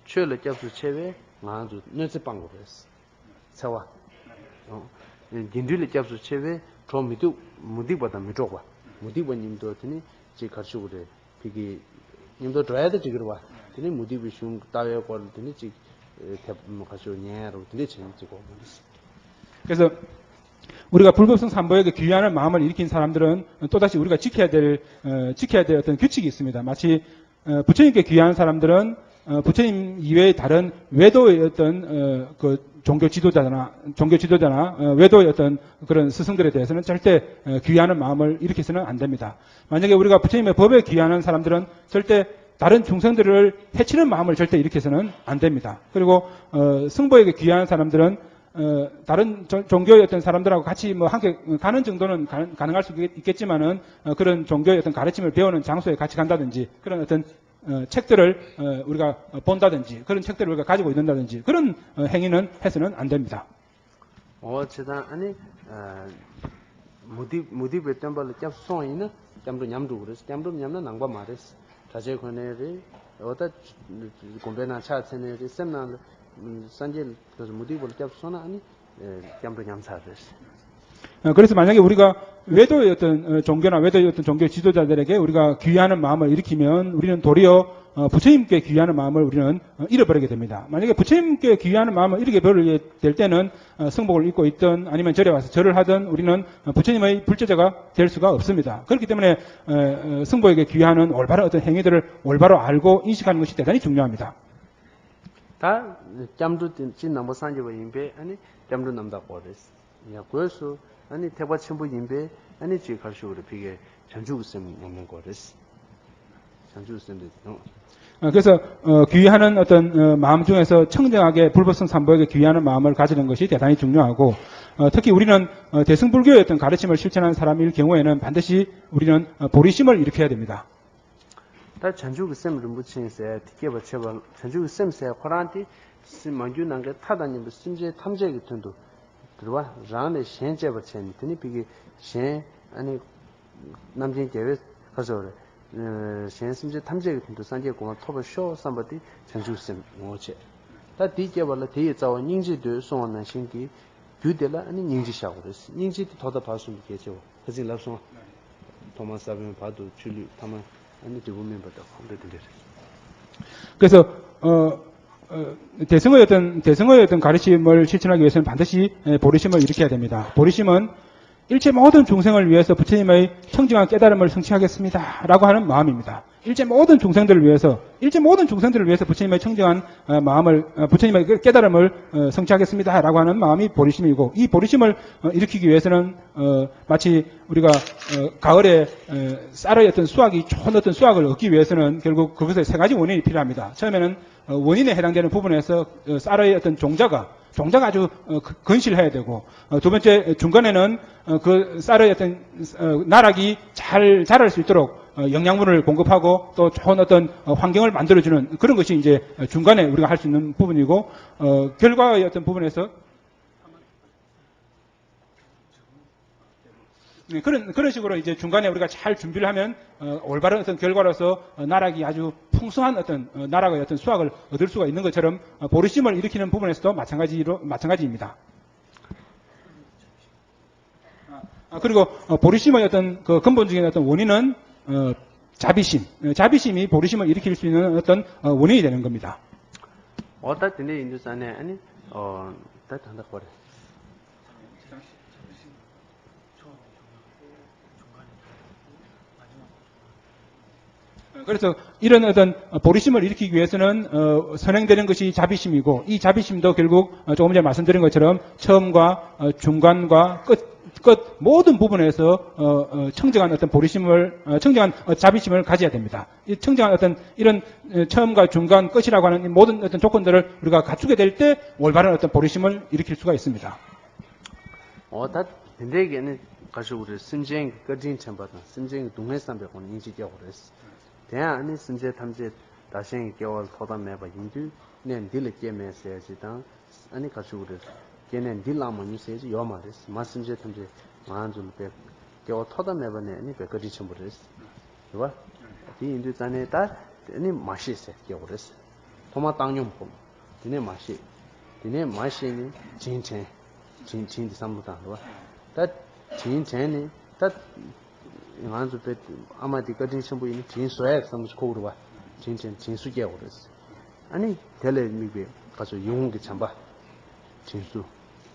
최를 껴서 채베 나도 너스 방법이스. 차와 인들이 잡수 채베 좀미도 무디보다 미도와 무디보님도 드니 제 가지고 그래 그게 님도 줘야 돼 지금 와 드니 무디비 슝 따외 걸 드니 지 대부 가지고 냐로 드니 재밌고 그래서 우리가 불법성 삼보에게 귀의하는 마음을 일으킨 사람들은 또다시 우리가 지켜야 될 어떤 규칙이 있습니다. 마치 부처님께 귀의하는 사람들은 부처님 이외의 다른 외도의 어떤 그 종교 지도자나 외도의 어떤 그런 스승들에 대해서는 절대 귀의하는 마음을 일으켜서는 안 됩니다. 만약에 우리가 부처님의 법에 귀의하는 사람들은 절대 다른 중생들을 해치는 마음을 절대 일으켜서는 안 됩니다. 그리고 승보에게 귀의하는 사람들은 다른 종교의 어떤 사람들하고 같이 뭐 함께 가는 정도는 가능할 수 있겠지만은 그런 종교의 어떤 가르침을 배우는 장소에 같이 간다든지 그런 어떤 책들을 우리가 본다든지 그런 책들을 우리가 가지고 있는다든지 그런 행위는 해서는 안 됩니다. 제가 아니 무디 베템벌 캡 소이나 짬도 냠도 그랬어. 짬도 냠나 낭바 말했어. 다제 권에리 어다 공배나 차체네리 셈나 산제 그 무디 볼 캡 소나 아니 짬도 냠사됐어. 그래서 만약에 우리가 외도의 어떤 종교나 외도의 어떤 종교 지도자들에게 우리가 귀의하는 마음을 일으키면 우리는 도리어 부처님께 귀의하는 마음을 우리는 잃어버리게 됩니다. 만약에 부처님께 귀의하는 마음을 잃어버리게 될 때는 성복을 입고 있든 아니면 절에 와서 절을 하든 우리는 부처님의 불제자가 될 수가 없습니다. 그렇기 때문에 성복에게 귀의하는 올바른 어떤 행위들을 올바로 알고 인식하는 것이 대단히 중요합니다. 다 짬도 진 넘버 산지바 임베 아니 짬도 남다 거です. 야 그래서 아니 대바 첨부 임베 아니 지 가시오를 비게 전주구쌤 넘는 거です. 전주구쌤도 그래서 귀의하는 어떤 마음 중에서 청정하게 불법성 삼보에게 귀의하는 마음을 가지는 것이 대단히 중요하고 특히 우리는 대승불교의 어떤 가르침을 실천하는 사람일 경우에는 반드시 우리는 보리심을 일으켜야 됩니다. 다 전주구쌤 rum부친세 티케바 체발 전주구쌤세 코란티 만주난게 타다님 심제 탐제 같은도 들어와 라네 신제바 chen 드니 비게 신 아니 남진 계획 가서 신 심제 탐제 같은도 산제 공원 톱을 쇼 somebody 전주구쌤 뭐체 다 디케발라 디에 자와 닝지도 송원난 신기 규데라 아니 닝지샤고 그랬어 닝지도 더더 봐서 계죠 그지 랍송 토마스 아베 봐도 줄리 타만 아니 대부분 받다 공대들 그래서 대승의 어떤 가르침을 실천하기 위해서는 반드시 보리심을 일으켜야 됩니다. 보리심은 일체 모든 중생을 위해서 부처님의 청정한 깨달음을 성취하겠습니다라고 하는 마음입니다. 일체 모든 중생들을 위해서 부처님의 청정한 마음을 부처님의 깨달음을 성취하겠습니다라고 하는 마음이 보리심이고 이 보리심을 일으키기 위해서는 마치 우리가 가을에 쌀의 어떤 수확이 좋은 어떤 수확을 얻기 위해서는 결국 그것에 세 가지 원인이 필요합니다. 처음에는 원인에 해당되는 부분에서 쌀의 어떤 종자가 아주 건실해야 되고 두 번째 중간에는 그 쌀의 어떤 나락이 잘 자랄 수 있도록 영양분을 공급하고 또 좋은 어떤 환경을 만들어주는 그런 것이 이제 중간에 우리가 할 수 있는 부분이고 결과의 어떤 부분에서 그런 식으로 이제 중간에 우리가 잘 준비를 하면 올바른 어떤 결과로서 나락이 아주 풍성한 어떤 나락의 어떤 수확을 얻을 수가 있는 것처럼 보리심을 일으키는 부분에서도 마찬가지입니다. 그리고 보리심의 어떤 그 근본적인 어떤 원인은 자비심이 보리심을 일으킬 수 있는 어떤 원인이 되는 겁니다. 어따 때문에 인도산에 아니 다 한다 거래. 그래서 이런 어떤 보리심을 일으키기 위해서는 선행되는 것이 자비심이고 이 자비심도 결국 조금 전에 말씀드린 것처럼 처음과 중간과 끝 모든 부분에서 청정한 어떤 보리심을 청정한 자비심을 가져야 됩니다. 이 청정한 어떤 이런 처음과 중간 끝이라고 하는 이 모든 어떤 조건들을 우리가 갖추게 될 때 올바른 어떤 보리심을 일으킬 수가 있습니다. 다 근데에는 가서 우리 심쟁 거진 참바다 심쟁 동해산백원 인지되고 그랬어. 대야 아니 심제 탐제 다시 개월 토단 매바 인도 nen 딜 게메세지다 아니 가서 우리 걔는 딜라모니 세지 요마레스 마심제 탐제 마한줄배 개월 토단 매바네 아니 백거지 참버레스 봐 이 인도 잔에다 아니 마시세 개월레스 토마 땅용 봄 디네 마시니 진첸 삼부다 봐 진첸이 다 만주배 아마디 거진 첨부인 진수에 삼수 코르와 진수게 오르스 아니 텔레미베 가서 용기 참바 진수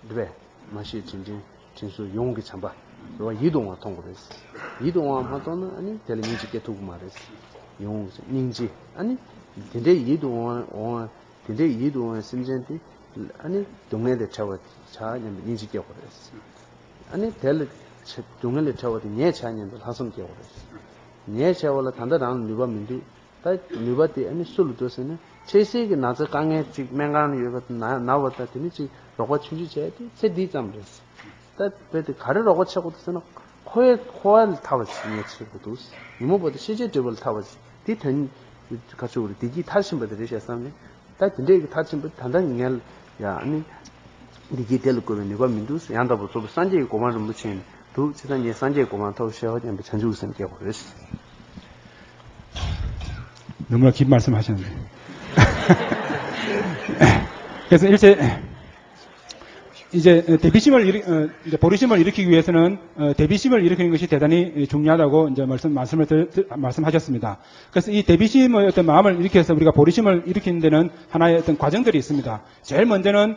네 마시 진수 용기 참바 로 이동화 통고레스 이동화 하도는 아니 텔레미지게 두고 말레스 용 닝지 아니 근데 이동화 심전티 아니 동네에 차와 차는 닝지게 오르스 아니 텔레 동네에 차와도 예 차년도 하선 게 오르스 예 차와라 단다랑 누바민디 다 누바티 아니 술도스네 체세게 나자 강에 지 맹간 요거 나왔다 되니지 로고 추지 제디 세디 잠레스 다 베드 가르 로고 차고도스는 코에 타워스 예 치고도 이모보다 시제 드블 타워스 디튼 같이 우리 디지 타신 분들이 셨었네. 다 근데 타신 분 단단히 야 아니 디지털 거는 이거 민두스 양다부 좀 산지 고만 좀 붙인 두 지난 예 산지 고만 더 셔하지 전주 선게 그랬어. 너무나 긴 말씀하셨는데. 그래서 이제 이제 보리심을 일으키기 위해서는 대비심을 일으키는 것이 대단히 중요하다고 이제 말씀하셨습니다. 그래서 이 대비심의 어떤 마음을 일으켜서 우리가 보리심을 일으키는 데는 하나의 어떤 과정들이 있습니다. 제일 먼저는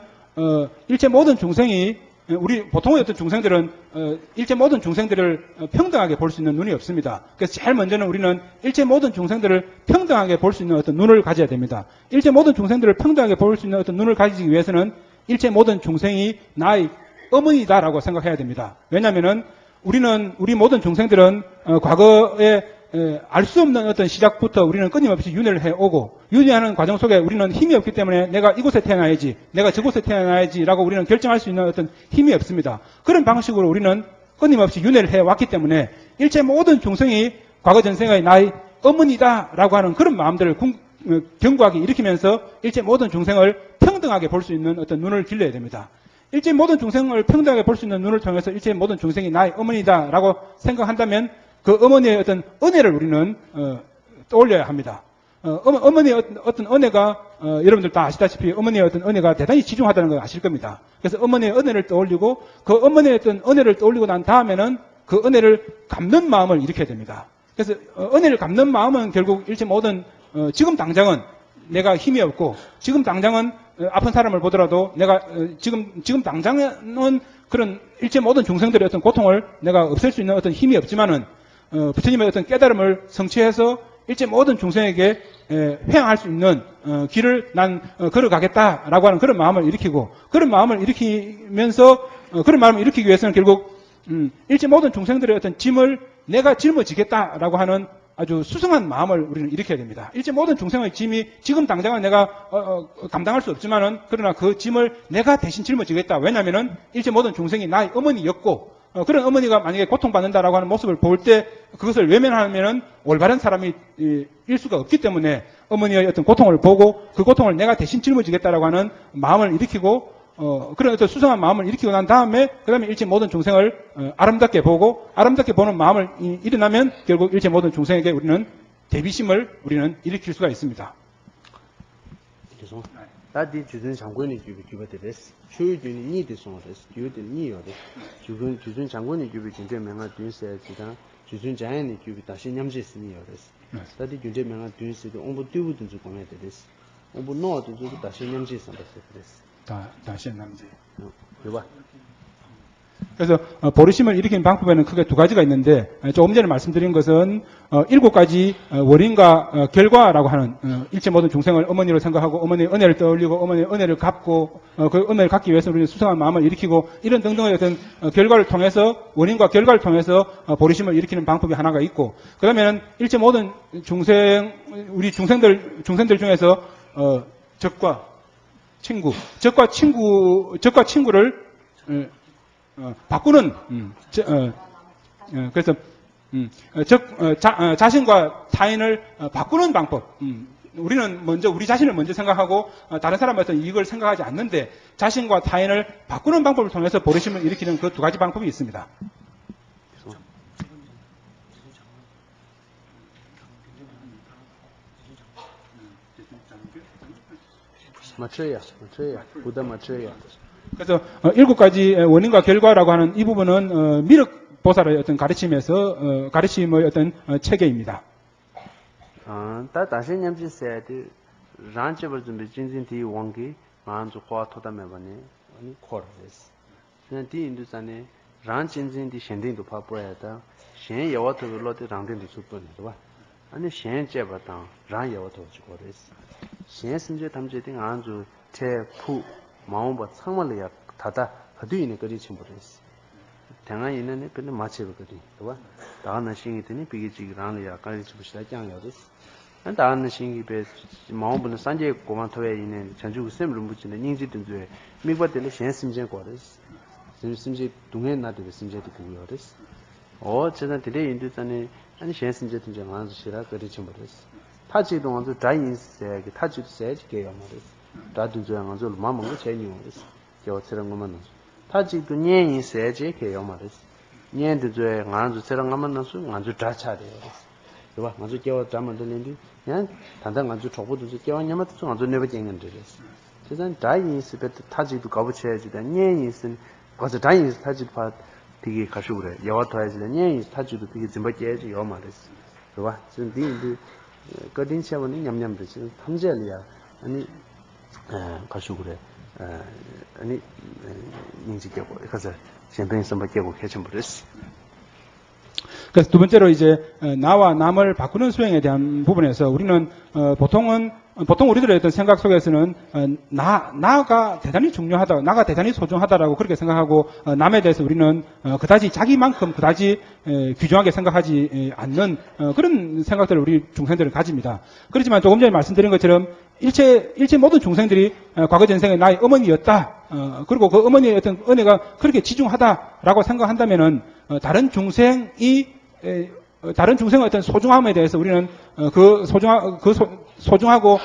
일체 모든 중생이 우리 보통의 어떤 중생들은 일체 모든 중생들을 평등하게 볼 수 있는 눈이 없습니다. 그래서 제일 먼저는 우리는 일체 모든 중생들을 평등하게 볼 수 있는 어떤 눈을 가져야 됩니다. 일체 모든 중생들을 평등하게 볼 수 있는 어떤 눈을 가지기 위해서는 일체 모든 중생이 나의 어머니다라고 생각해야 됩니다. 왜냐하면은 우리 모든 중생들은 과거에 알 수 없는 어떤 시작부터 우리는 끊임없이 윤회를 해오고 윤회하는 과정 속에 우리는 힘이 없기 때문에 내가 이곳에 태어나야지 내가 저곳에 태어나야지라고 우리는 결정할 수 있는 어떤 힘이 없습니다. 그런 방식으로 우리는 끊임없이 윤회를 해왔기 때문에 일체 모든 중생이 과거 전생의 나의 어머니다라고 하는 그런 마음들을 견고하게 일으키면서 일체 모든 중생을 평등하게 볼 수 있는 어떤 눈을 길러야 됩니다. 일체 모든 중생을 평등하게 볼 수 있는 눈을 통해서 일체 모든 중생이 나의 어머니다라고 생각한다면 그 어머니의 어떤 은혜를 우리는 떠올려야 합니다. 어머니의 어떤 은혜가 여러분들 다 아시다시피 어머니의 어떤 은혜가 대단히 지중하다는 걸 아실 겁니다. 그래서 어머니의 은혜를 떠올리고 그 어머니의 어떤 은혜를 떠올리고 난 다음에는 그 은혜를 갚는 마음을 일으켜야 됩니다. 그래서 은혜를 갚는 마음은 결국 일체 모든 지금 당장은 내가 힘이 없고 지금 당장은 아픈 사람을 보더라도 내가 지금 당장은 그런 일체 모든 중생들의 어떤 고통을 내가 없앨 수 있는 어떤 힘이 없지만은 부처님의 어떤 깨달음을 성취해서 일체 모든 중생에게 회항할 수 있는 길을 난 걸어가겠다라고 하는 그런 마음을 일으키고 그런 마음을 일으키면서 그런 마음을 일으키기 위해서는 결국 일체 모든 중생들의 어떤 짐을 내가 짊어지겠다라고 하는 아주 수승한 마음을 우리는 일으켜야 됩니다. 일체 모든 중생의 짐이 지금 당장은 내가 감당할 수 없지만은 그러나 그 짐을 내가 대신 짊어지겠다. 왜냐하면은 일체 모든 중생이 나의 어머니였고 그런 어머니가 만약에 고통받는다라고 하는 모습을 볼 때 그것을 외면하면은 올바른 사람이 일 수가 없기 때문에 어머니의 어떤 고통을 보고 그 고통을 내가 대신 짊어지겠다라고 하는 마음을 일으키고 그런 어떤 수상한 마음을 일으키고 난 다음에 그 다음에 일체 모든 중생을 아름답게 보고 아름답게 보는 마음을 일어나면 결국 일체 모든 중생에게 우리는 대비심을 우리는 일으킬 수가 있습니다. 다디 주준 장군이 주베데스 추유준이 니디 송데스 주유든 니요데 주준 장군이 주베 진짜 명아 dwi세 지단 주준 자연이 주베 다시 냠지스 니요데스 다디 준제 명아 dwi세도 온부 듀부든 주 공해데스 온부 노도 주 다시 냠지스 데스 다시 남지. 요봐. 그래서 보리심을 일으키는 방법에는 크게 두 가지가 있는데 조금 전에 말씀드린 것은 7가지 원인과 결과라고 하는 일체 모든 중생을 어머니로 생각하고 어머니의 은혜를 떠올리고 어머니의 은혜를 갚고 그 은혜를 갖기 위해서 우리는 수상한 마음을 일으키고 이런 등등의 어떤 결과를 통해서 원인과 결과를 통해서 보리심을 일으키는 방법이 하나가 있고 그 다음에는 일체 모든 우리 중생들 중에서 적과 친구를 바꾸는 그래서 자신과 타인을 바꾸는 방법. 우리는 먼저 우리 자신을 먼저 생각하고 다른 사람의 어떤 이익을 생각하지 않는데 자신과 타인을 바꾸는 방법을 통해서 보리심을 일으키는 그 두 가지 방법이 있습니다. 맞춰야 부다 맞춰야. 그래서 7가지 원인과 결과라고 하는 이 부분은 미륵 보살의 어떤 가르침의 어떤 체계입니다. 다 다시 냠지세야디 란체벌 좀 진진티 왕기 만주 과토다메바네 아니 코르데스. 디 인두산에 란진진디 셴딩도 파포야다. 셴 여와토로데 랑덴도 수뻔이도 봐. 아니 셴 제바당 란 여와토 주고데스. 셴 심제 담제딩 안주 제푸 마음과 상말이야 다다 하두이네 거리 침보레스. 당한 있는 근데 마치고 거리. 봐. 다는 신이 되니 비기지랑이야 가르치 부시다 장여데스. 다는 신이 배 마음은 산제 고만토에 있는 전주 셈을 묻지는 인지든지 미과들의 셴 심제 거데스. 심제 동해 나도 심제도 그거데스. 제가 들에 인도산에 아니 셴 심제 등장 안수 시라 거리 침보레스. 타지도 먼저 다인세 타지도 세지 개요 말이야 다도 저 먼저 마음은 제니요 저처럼 거만 타지도 년인세지 개요 말이야 년도 저 간주 저랑 가면 나서 간주 다 차려요 봐 간주 개와 담을 들린디 그냥 단단 간주 초보도 개와 냐마도 간주 내버 쟁는 데랬어 세상 다인세 베트 타지도 가부쳐야지 다 년인세 가서 다인세 타지도 봐 되게 가시고 그래 여와 타야지 년인세 타지도 되게 짐바게지 요 말이야 봐 지금 디 거딘 세원이 냠냠도 지금 탐제리야 아니 가시고 그래 아니 인지하고 그래서 샴페인 선물하고 개천 버렸어. 그래서 두 번째로 이제 나와 남을 바꾸는 수행에 대한 부분에서 우리는 보통 우리들의 어떤 생각 속에서는 나가 대단히 중요하다, 나가 대단히 소중하다라고 그렇게 생각하고 남에 대해서 우리는 그다지 자기만큼 그다지 귀중하게 생각하지 않는 그런 생각들을 우리 중생들은 가집니다. 그렇지만 조금 전에 말씀드린 것처럼 일체 모든 중생들이 과거 전생에 나의 어머니였다. 그리고 그 어머니의 어떤 은혜가 그렇게 지중하다라고 생각한다면은 다른 중생의 어떤 소중함에 대해서 우리는 소중하고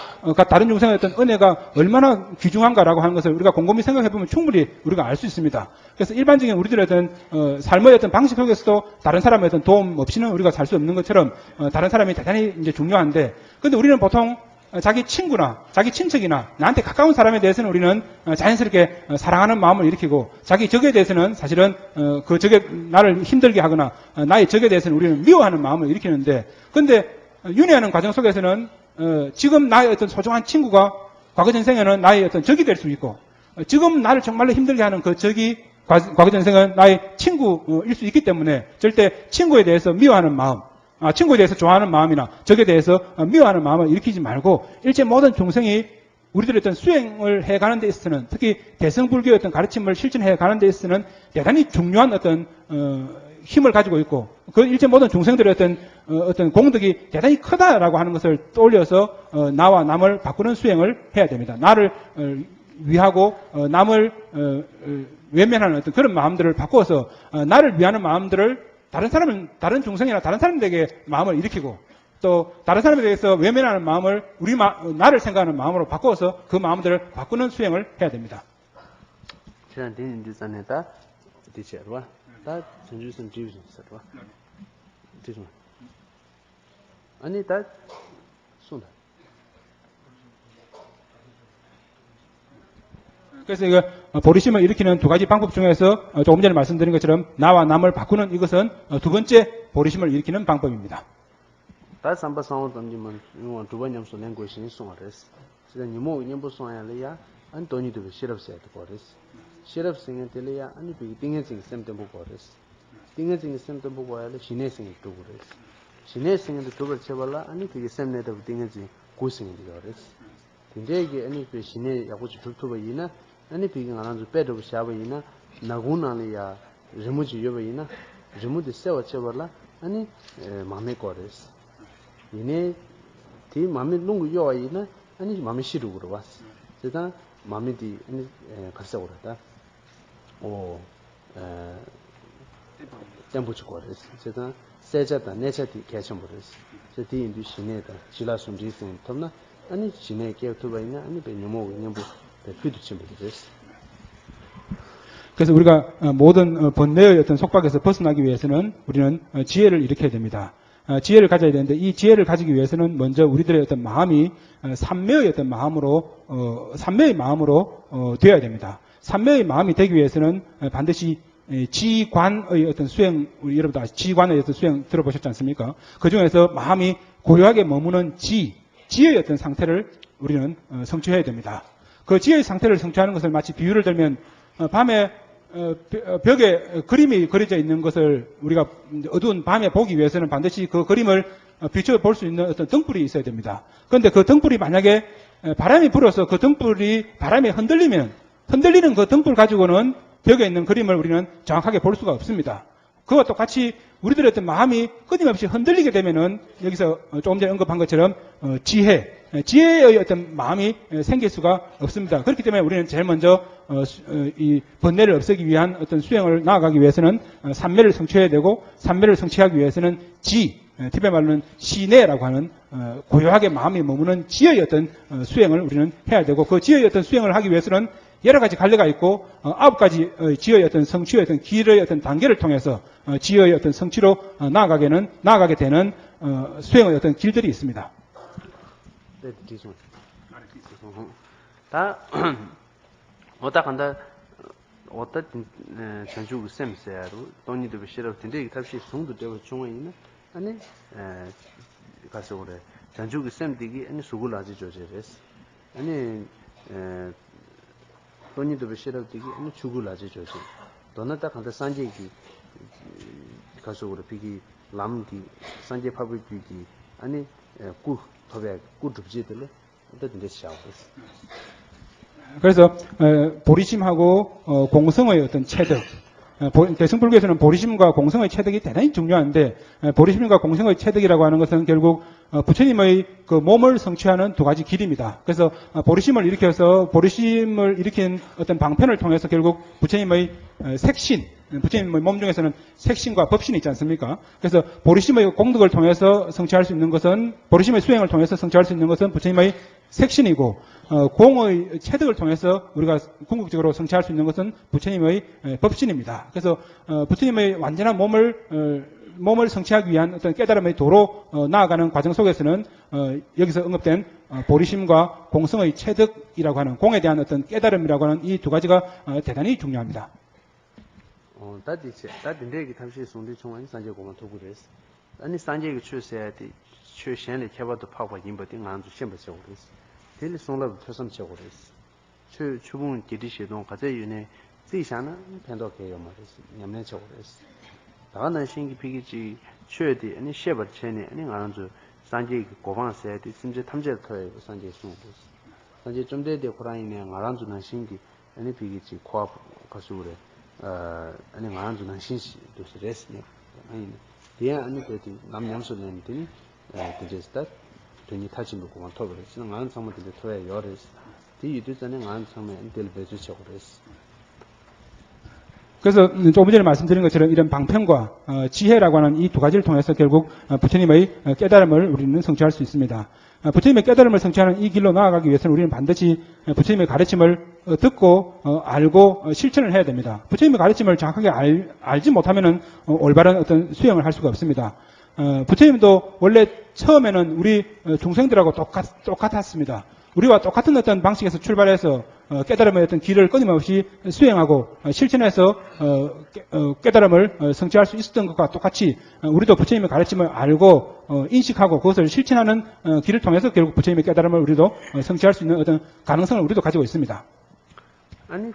다른 중생의 어떤 은혜가 얼마나 귀중한가라고 하는 것을 우리가 곰곰이 생각해 보면 충분히 우리가 알 수 있습니다. 그래서 일반적인 우리들의 어떤 삶의 어떤 방식 속에서도 다른 사람의 어떤 도움 없이는 우리가 살 수 없는 것처럼 다른 사람이 대단히 이제 중요한데, 근데 우리는 보통 자기 친구나 자기 친척이나 나한테 가까운 사람에 대해서는 우리는 자연스럽게 사랑하는 마음을 일으키고, 자기 적에 대해서는 사실은 그 적에 나를 힘들게 하거나 나의 적에 대해서는 우리는 미워하는 마음을 일으키는데, 근데 윤회하는 과정 속에서는 지금 나의 어떤 소중한 친구가 과거 전생에는 나의 어떤 적이 될 수 있고, 지금 나를 정말로 힘들게 하는 그 적이 과거 전생은 나의 친구일 수 있기 때문에 절대 친구에 대해서 미워하는 마음, 친구에 대해서 좋아하는 마음이나 적에 대해서 미워하는 마음을 일으키지 말고, 일체 모든 중생이 우리들의 어떤 수행을 해가는 데 있어서는, 특히 대승불교의 어떤 가르침을 실천해가는 데 있어서는 대단히 중요한 어떤 힘을 가지고 있고, 그 일체 모든 중생들의 어떤 공덕이 대단히 크다라고 하는 것을 떠올려서 나와 남을 바꾸는 수행을 해야 됩니다. 나를 위하고 남을 외면하는 어떤 그런 마음들을 바꾸어서 나를 위하는 마음들을 다른 중생이나 다른 사람들에게 마음을 일으키고, 또 다른 사람에 대해서 외면하는 마음을 나를 생각하는 마음으로 바꾸어서 그 마음들을 바꾸는 수행을 해야 됩니다. 제가 인디산에다 디체르와 다 전주선 디비전 서와 디전 아니 다 손다. 그래서 이거 보리심을 일으키는 두 가지 방법 중에서 조금 전에 말씀드린 것처럼 나와 남을 바꾸는 이것은 두 번째 보리심을 일으키는 방법입니다. 다 삼바상원 던지면 이거 두 번째 손낸 것이 송아레스. 지금 니모 님부 송야래야 안 돈이도 시럽세야 거레스. 시럽생에 들려야 아니 비 띵해진 셈도 보고레스. 띵해진 셈도 보고야 신내생이 또 그레스. 신내생도 또를 쳐발라 아니 비 셈내도 띵해진 고생이 거레스. 근데 이게 아니 비 신내 야고지 줄투바이나 아니 비가 안주 빼도 샤바이나 나구나리야 제무지 여바이나 제무디 세워 쳐발라 아니 마음에 거레스. 이네 티 마음에 농구 요아이나 아니 마음에 싫어 그러왔어. 제가 마음에디 아니 벌써 그랬다. 템포치 거레스. 제가 세자다 내자디 개천 버렸어. 제디 인도 신내다 지라숨 지슨 톰나 아니 신내 개토바이나 아니 베뇨모 냐보 베피도 침버렸어. 그래서 우리가 모든 번뇌의 어떤 속박에서 벗어나기 위해서는 우리는 지혜를 일으켜야 됩니다. 지혜를 가져야 되는데, 이 지혜를 가지기 위해서는 먼저 우리들의 어떤 마음이 삼매의 어떤 마음으로 되어야 됩니다. 삼매의 마음이 되기 위해서는 반드시 지관의 어떤 수행, 우리 여러분들 지관의 어떤 수행 들어보셨지 않습니까? 그 중에서 마음이 고요하게 머무는 지혜의 어떤 상태를 우리는 성취해야 됩니다. 그 지혜의 상태를 성취하는 것을 마치 비유를 들면, 밤에 벽에 그림이 그려져 있는 것을 우리가 어두운 밤에 보기 위해서는 반드시 그 그림을 비춰볼 수 있는 어떤 등불이 있어야 됩니다. 그런데 그 등불이 만약에 바람이 불어서 그 등불이 바람에 흔들리는 그 등불 가지고는 벽에 있는 그림을 우리는 정확하게 볼 수가 없습니다. 그와 똑같이 우리들의 어떤 마음이 끊임없이 흔들리게 되면은 여기서 조금 전에 언급한 것처럼 지혜의 어떤 마음이 생길 수가 없습니다. 그렇기 때문에 우리는 제일 먼저 이 번뇌를 없애기 위한 어떤 수행을 나아가기 위해서는 삼매를 성취해야 되고, 삼매를 성취하기 위해서는 티베트 말로는 시내라고 하는 고요하게 마음이 머무는 지혜의 어떤 수행을 우리는 해야 되고 그 지혜의 어떤 수행을 하기 위해서는 여러 가지 갈래가 있고 9가지 지혜의 어떤 성취의 어떤 길의 어떤 단계를 통해서 지혜의 어떤 성취로 나아가게 되는 수행의 어떤 길들이 있습니다. 네, 뒤손. 다 어다 간다 어다 전주 셈세야로 돈이도 비시로 텐데 답시 송도 되고 중앙이나 아니 가서 그래 전주 셈디기 아니 수굴 아주 조제레스 아니 돈이도 비시로 되기 아니 죽을 아주 조제 도나다 간다 산제기 가서 그래 비기 람디 산제 파브기기 아니 구 더베 구 줍지들래 어떤데 샤오스 그래서 보리심하고 공성의 어떤 체득, 대승불교에서는 보리심과 공성의 체득이 대단히 중요한데 보리심과 공성의 체득이라고 하는 것은 결국 부처님의 그 몸을 성취하는 두 가지 길입니다. 그래서 보리심을 일으킨 어떤 방편을 통해서 결국 부처님의 색신, 부처님의 몸 중에서는 색신과 법신이 있지 않습니까? 그래서 보리심의 공덕을 통해서 성취할 수 있는 것은 보리심의 수행을 통해서 성취할 수 있는 것은 부처님의 색신이고 공의 체득을 통해서 우리가 궁극적으로 성취할 수 있는 것은 부처님의 법신입니다. 그래서 부처님의 완전한 몸을 성취하기 위한 어떤 깨달음의 도로 나아가는 과정 속에서는 여기서 언급된 보리심과 공성의 체득이라고 하는 공에 대한 어떤 깨달음이라고 하는 이 두 가지가 대단히 중요합니다. 다딘데기 탐시 송디 총안 산제 고만 도구레스 아니 산제기 추세야디 추시엔의 개발도 파고 임버딩 안주 셴버세 오레스 딜리 송라도 표섬체 오레스 추분 기디시동 가제 윤에 지샤나 펜도케요 마레스 냠네체 오레스 다가는 신기 피기지 추에디 아니 셰버체네 아니 안주 산제기 고방세야디 심지 탐제 토에 산제 송보스 산제 좀데데 코라이네 안주는 신기 아니 피기지 코아 가수레 아니 안주는 신시 도스 레스네 아니 대야 아니 그때 남냠소는 되니 그제스다 되니 타진도 고만 토버스 안 상무들 토에 요레스 디 유드전에 안 상에 인텔 베즈 쳐버스 그래서 조금 전에 말씀드린 것처럼 이런 방편과 지혜라고 하는 이 두 가지를 통해서 결국 부처님의 깨달음을 우리는 성취할 수 있습니다. 부처님의 깨달음을 성취하는 이 길로 나아가기 위해서는 우리는 반드시 부처님의 가르침을 듣고 알고 실천을 해야 됩니다. 부처님의 가르침을 정확하게 알지 못하면은 올바른 어떤 수행을 할 수가 없습니다. 부처님도 원래 처음에는 우리 중생들하고 똑같았습니다. 우리와 똑같은 어떤 방식에서 출발해서 깨달음의 어떤 길을 끊임없이 수행하고 실천해서 깨달음을 성취할 수 있었던 것과 똑같이 우리도 부처님의 가르침을 알고 인식하고 그것을 실천하는 길을 통해서 결국 부처님의 깨달음을 우리도 성취할 수 있는 어떤 가능성을 우리도 가지고 있습니다. 아니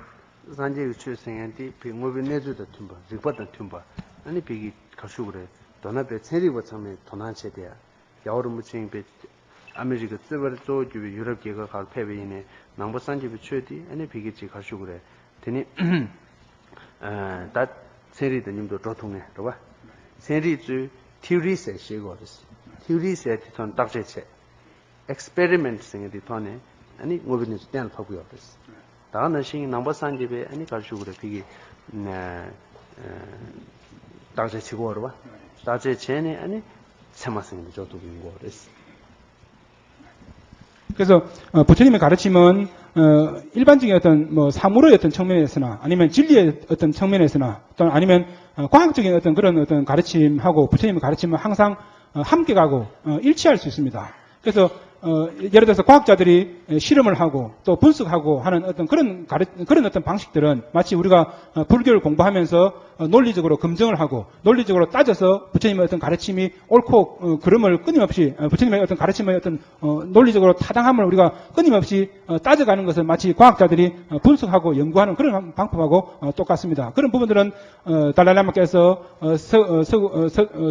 산제 출생한테 비모비 내주다 tumba 리포트 tumba 아니 비기 가수그래 도나베 체리버 참에 도난체대야 여름 무칭 베 아메리카 쓰버 조주 유럽 계가 갈 패베이네 남부 산지비 최디 아니 비기지 가수그래 되니 다 체리도 님도 도통해 봐 체리주 티오리세 시고르스 티오리세 톤 딱제체 experiment 생에디 톤에 아니 모비는 스탠 파고요 그랬어 다는 신 넘버 산집에 아니 가지고래 비기 다제 치고로 봐 다제 전에 아니 참았습니다 저도 인고 그랬어 그래서 부처님의 가르침은 일반적인 어떤 뭐 사물의 어떤 측면에서나 아니면 진리의 어떤 측면에서나 또는 아니면 과학적인 어떤 그런 어떤 가르침하고 부처님의 가르침은 항상 함께 가고 일치할 수 있습니다. 그래서 예를 들어서 과학자들이 실험을 하고 또 분석하고 하는 어떤 그런 어떤 방식들은 마치 우리가 불교를 공부하면서 논리적으로 검증을 하고 논리적으로 따져서 부처님의 어떤 가르침이 옳고 그름을 끊임없이 부처님의 어떤 가르침의 어떤 논리적으로 타당함을 우리가 끊임없이 따져가는 것은 마치 과학자들이 분석하고 연구하는 그런 방법하고 똑같습니다. 그런 부분들은 달라이라마께서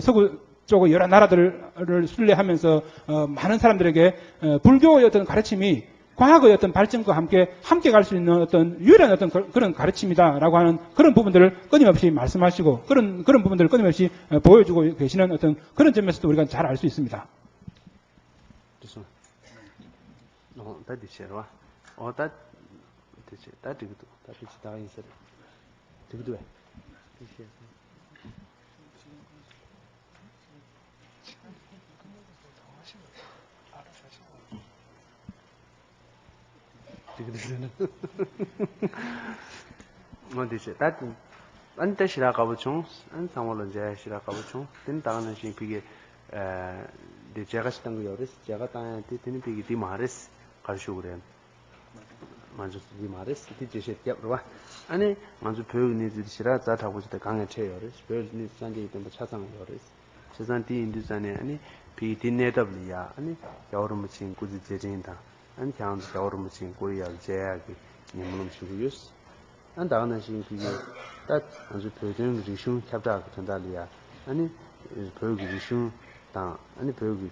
서구 쪽의 여러 나라들을 순례하면서 많은 사람들에게 불교의 어떤 가르침이 과학의 어떤 발전과 함께 갈 수 있는 어떤 유일한 어떤 그런 가르침이다라고 하는 그런 부분들을 끊임없이 말씀하시고 그런 부분들을 끊임없이 보여주고 계시는 어떤 그런 점에서도 우리가 잘 알 수 있습니다. 되거든. 어디서 안 대시라 가보죠. 안 상월은 제 시라 가보죠. 된 다는 시 그게 데 제가 시던 거 요레스 제가 땅에 되는 비기 디마레스 가르쳐 그래. 먼저 디마레스 디제시 떼버와. 아니 먼저 배우는 지시라 자타고 저 강에 채요레스. 배우는 산게 있던 거 차상 요레스. 세상 뒤 인도산에 아니 비디 네더블이야. 아니 여름 무친 꾸지 제진다. 아니 그냥 여름 무친 고리야 제야기 님은 주유스. 안 다는 신 그게 딱 아주 표정 리슈 캡다 같은 달이야. 아니 표기 리슈 다 아니 표기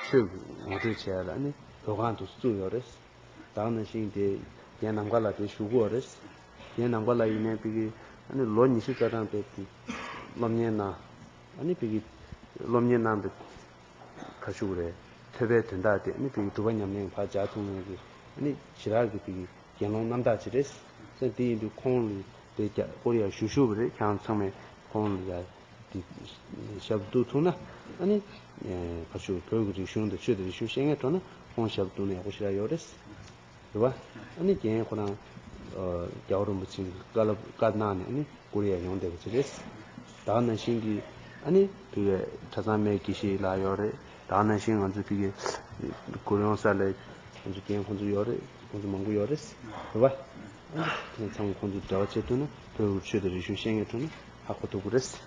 최고 어디 제야 아니 도관도 수요레스. 다는 신데 연남과라도 수고레스. 연남과라 이네 비기 아니 론이 시가랑 베티 롬년나 아니 비기 롬년남도 가지고 그래. 퇴배 된다데 아니 비기 두번 냠냥 파자 통하기 아니 지랄기 비기 연남 남다지레스. 이 콩리 대자 고리아 슈슈브레 그냥 처음에 콩리가 샵두투나 아니 가수 교육이 쉬운데 쉬들이 쉬생에 또는 콩샵두네 혹시라 요레스 그봐 아니 걔 그냥 여름 무슨 깔나네 아니 고리아 용대 그레스 다는 신기 아니 그게 자산매 기시라 요레 다는 신 아주 그게 고령살에 아주 걔 혼주 요레 혼주 먹고 요레스 그봐 그냥 참 건조 저체도는 그 취들이 쉬생에도는 하고도 그랬어.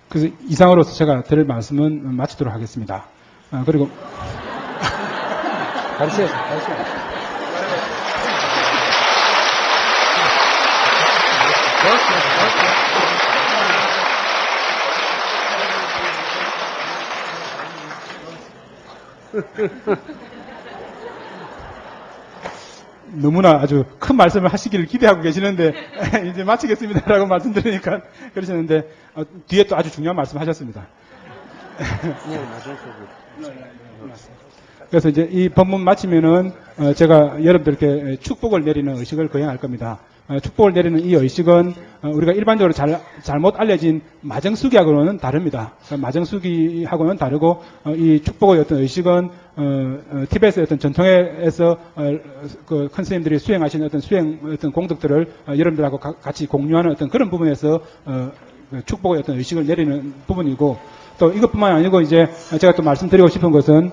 그래서 이상으로서 제가 드릴 말씀은 마치도록 하겠습니다. 그리고 가르쳐. 너무나 아주 큰 말씀을 하시기를 기대하고 계시는데 이제 마치겠습니다라고 말씀드리니까 그러시는데 뒤에 또 아주 중요한 말씀 하셨습니다. 그래서 이제 이 법문 마치면은 제가 여러분들께 축복을 내리는 의식을 거행할 겁니다. 축복을 내리는 이 의식은 우리가 일반적으로 잘못 알려진 마정수기하고는 다릅니다. 마정수기하고는 다르고 이 축복의 어떤 의식은 티베트의 어떤 전통에서 그 큰 스님들이 수행하시는 어떤 어떤 공덕들을 여러분들하고 같이 공유하는 어떤 그런 부분에서 축복의 어떤 의식을 내리는 부분이고 또 이것뿐만 아니고 이제 제가 또 말씀드리고 싶은 것은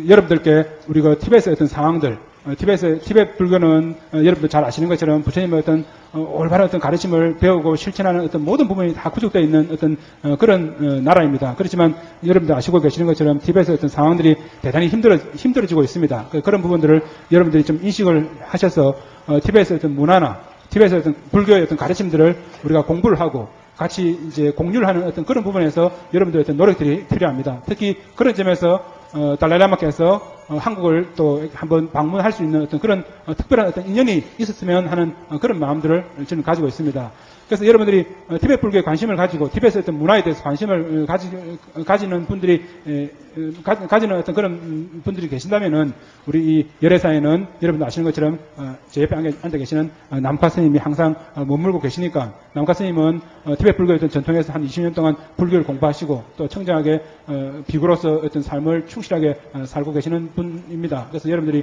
여러분들께 우리가 티베트의 어떤 상황들 티베트 불교는 여러분들 잘 아시는 것처럼 부처님의 어떤 올바른 어떤 가르침을 배우고 실천하는 어떤 모든 부분이 다 구축되어 있는 어떤 그런 나라입니다. 그렇지만 여러분들 아시고 계시는 것처럼 티베트의 어떤 상황들이 대단히 힘들어지고 있습니다. 그런 부분들을 여러분들이 좀 인식을 하셔서 티베트의 어떤 문화나 티베트의 어떤 불교의 어떤 가르침들을 우리가 공부를 하고 같이 이제 공유를 하는 어떤 그런 부분에서 여러분들의 어떤 노력들이 필요합니다. 특히 그런 점에서 달라이라마께서 한국을 또 한번 방문할 수 있는 어떤 그런 특별한 어떤 인연이 있었으면 하는 그런 마음들을 저는 가지고 있습니다. 그래서 여러분들이 티베트 불교에 관심을 가지고 티베트의 어떤 문화에 대해서 관심을 가지는 분들이 가지는 어떤 그런 분들이 계신다면은 우리 이 열애사에는 여러분들 아시는 것처럼 제 옆에 앉아 계시는 남카 스님이 항상 머물고 계시니까 남카 스님은 티베트 불교의 어떤 전통에서 한 20년 동안 불교를 공부하시고 또 청정하게 비구로서 어떤 삶을 충실하게 살고 계시는 분입니다. 그래서 여러분들이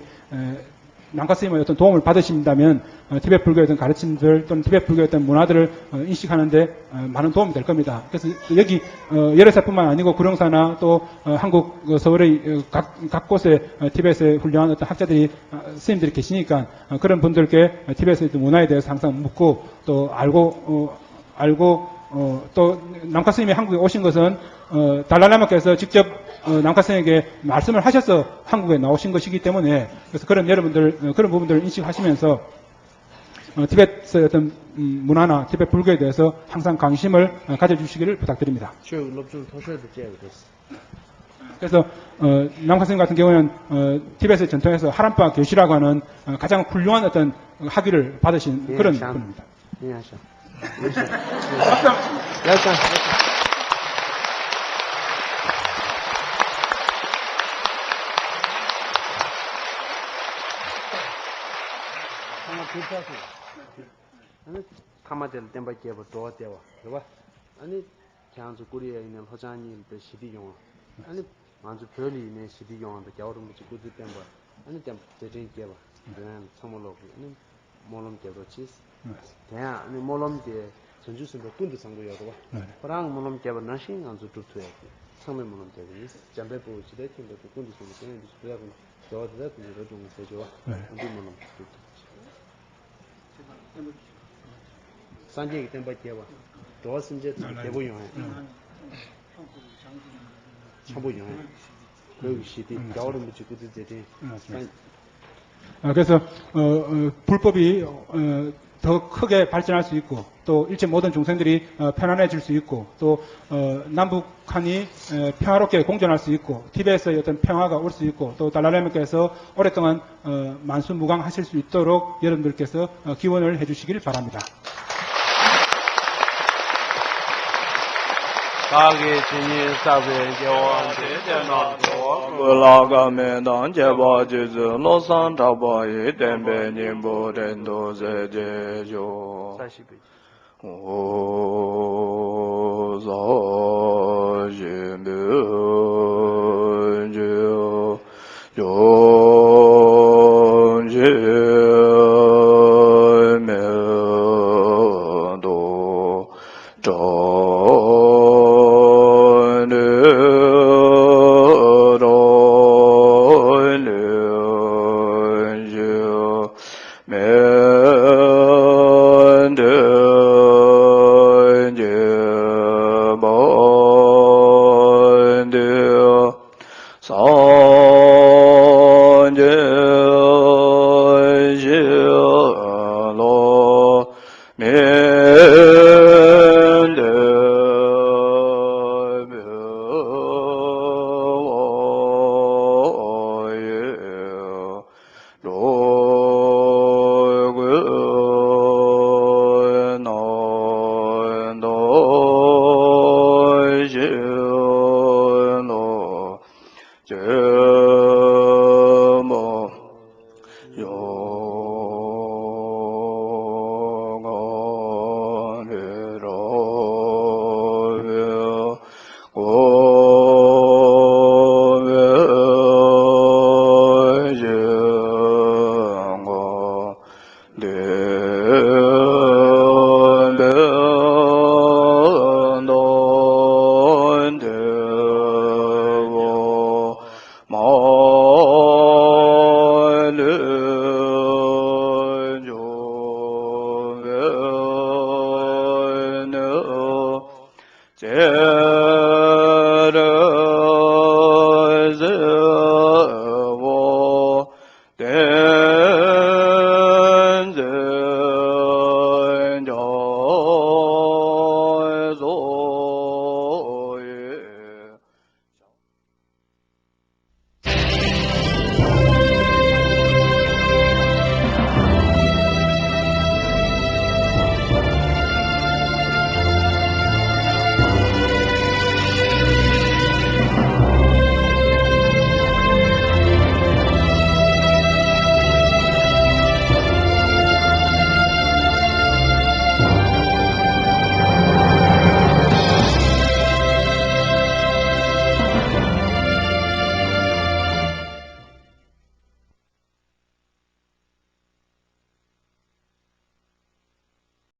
남카 스님의 어떤 도움을 받으신다면 티베트 불교의 어떤 가르침들 또는 티베트 불교의 어떤 문화들을 인식하는데 많은 도움이 될 겁니다. 그래서 여기 열애사뿐만 아니고 구룡사나 또 한국 서울의 각 곳에 티베트에 훌륭한 어떤 학자들이 스님들이 계시니까 그런 분들께 티베트의 어떤 문화에 대해서 항상 묻고 또 알고 또 남카 스님이 한국에 오신 것은 달라이라마께서 직접 남카 스님에게 말씀을 하셔서 한국에 나오신 것이기 때문에 그래서 그런 여러분들 그런 부분들을 인식하시면서 티베트의 어떤 문화나 티베트 불교에 대해서 항상 관심을 가져주시기를 부탁드립니다. 그래서 남카 스님 같은 경우는 티베트의 전통에서 하람파 교시라고 하는 가장 훌륭한 어떤 학위를 받으신 그런 분입니다. 타마델 템바케 도와대와 그봐 아니 그냥 고리에 있는 허장님들 시디 용 아니 먼저 별이네 시디 용한테 겨울은 뭐 구두 땜바 아니 땜 제진 깨봐 그냥 참물로 아니 몰롬 깨도 치스 대야 아니 몰롬게 전주선도 군도 상고여도 봐 그랑 몰롬 깨봐 나신 안주 두투야 상면 몰롬 깨도 잠배 보고 지대 팀도 군도 상고 그냥 그래야 저어다 그거 좀 세죠 우리 몰롬 산지기 땜바 깨봐 도와선제 대보용 참보용 그 시디 겨울은 묻지 구두제디 그래서 불법이 더 크게 발전할 수 있고 또 일체 모든 중생들이 편안해질 수 있고 또 남북한이 평화롭게 공존할 수 있고 티베트의 어떤 평화가 올 수 있고 또 달라라님께서 오랫동안 만수무강하실 수 있도록 여러분들께서 기원을 해주시길 바랍니다. 가게 진이 사베 겨wan데 전화 불라가메단 제바지즈 로산타바이 덴베님보렌도 제제조 40페이지 오자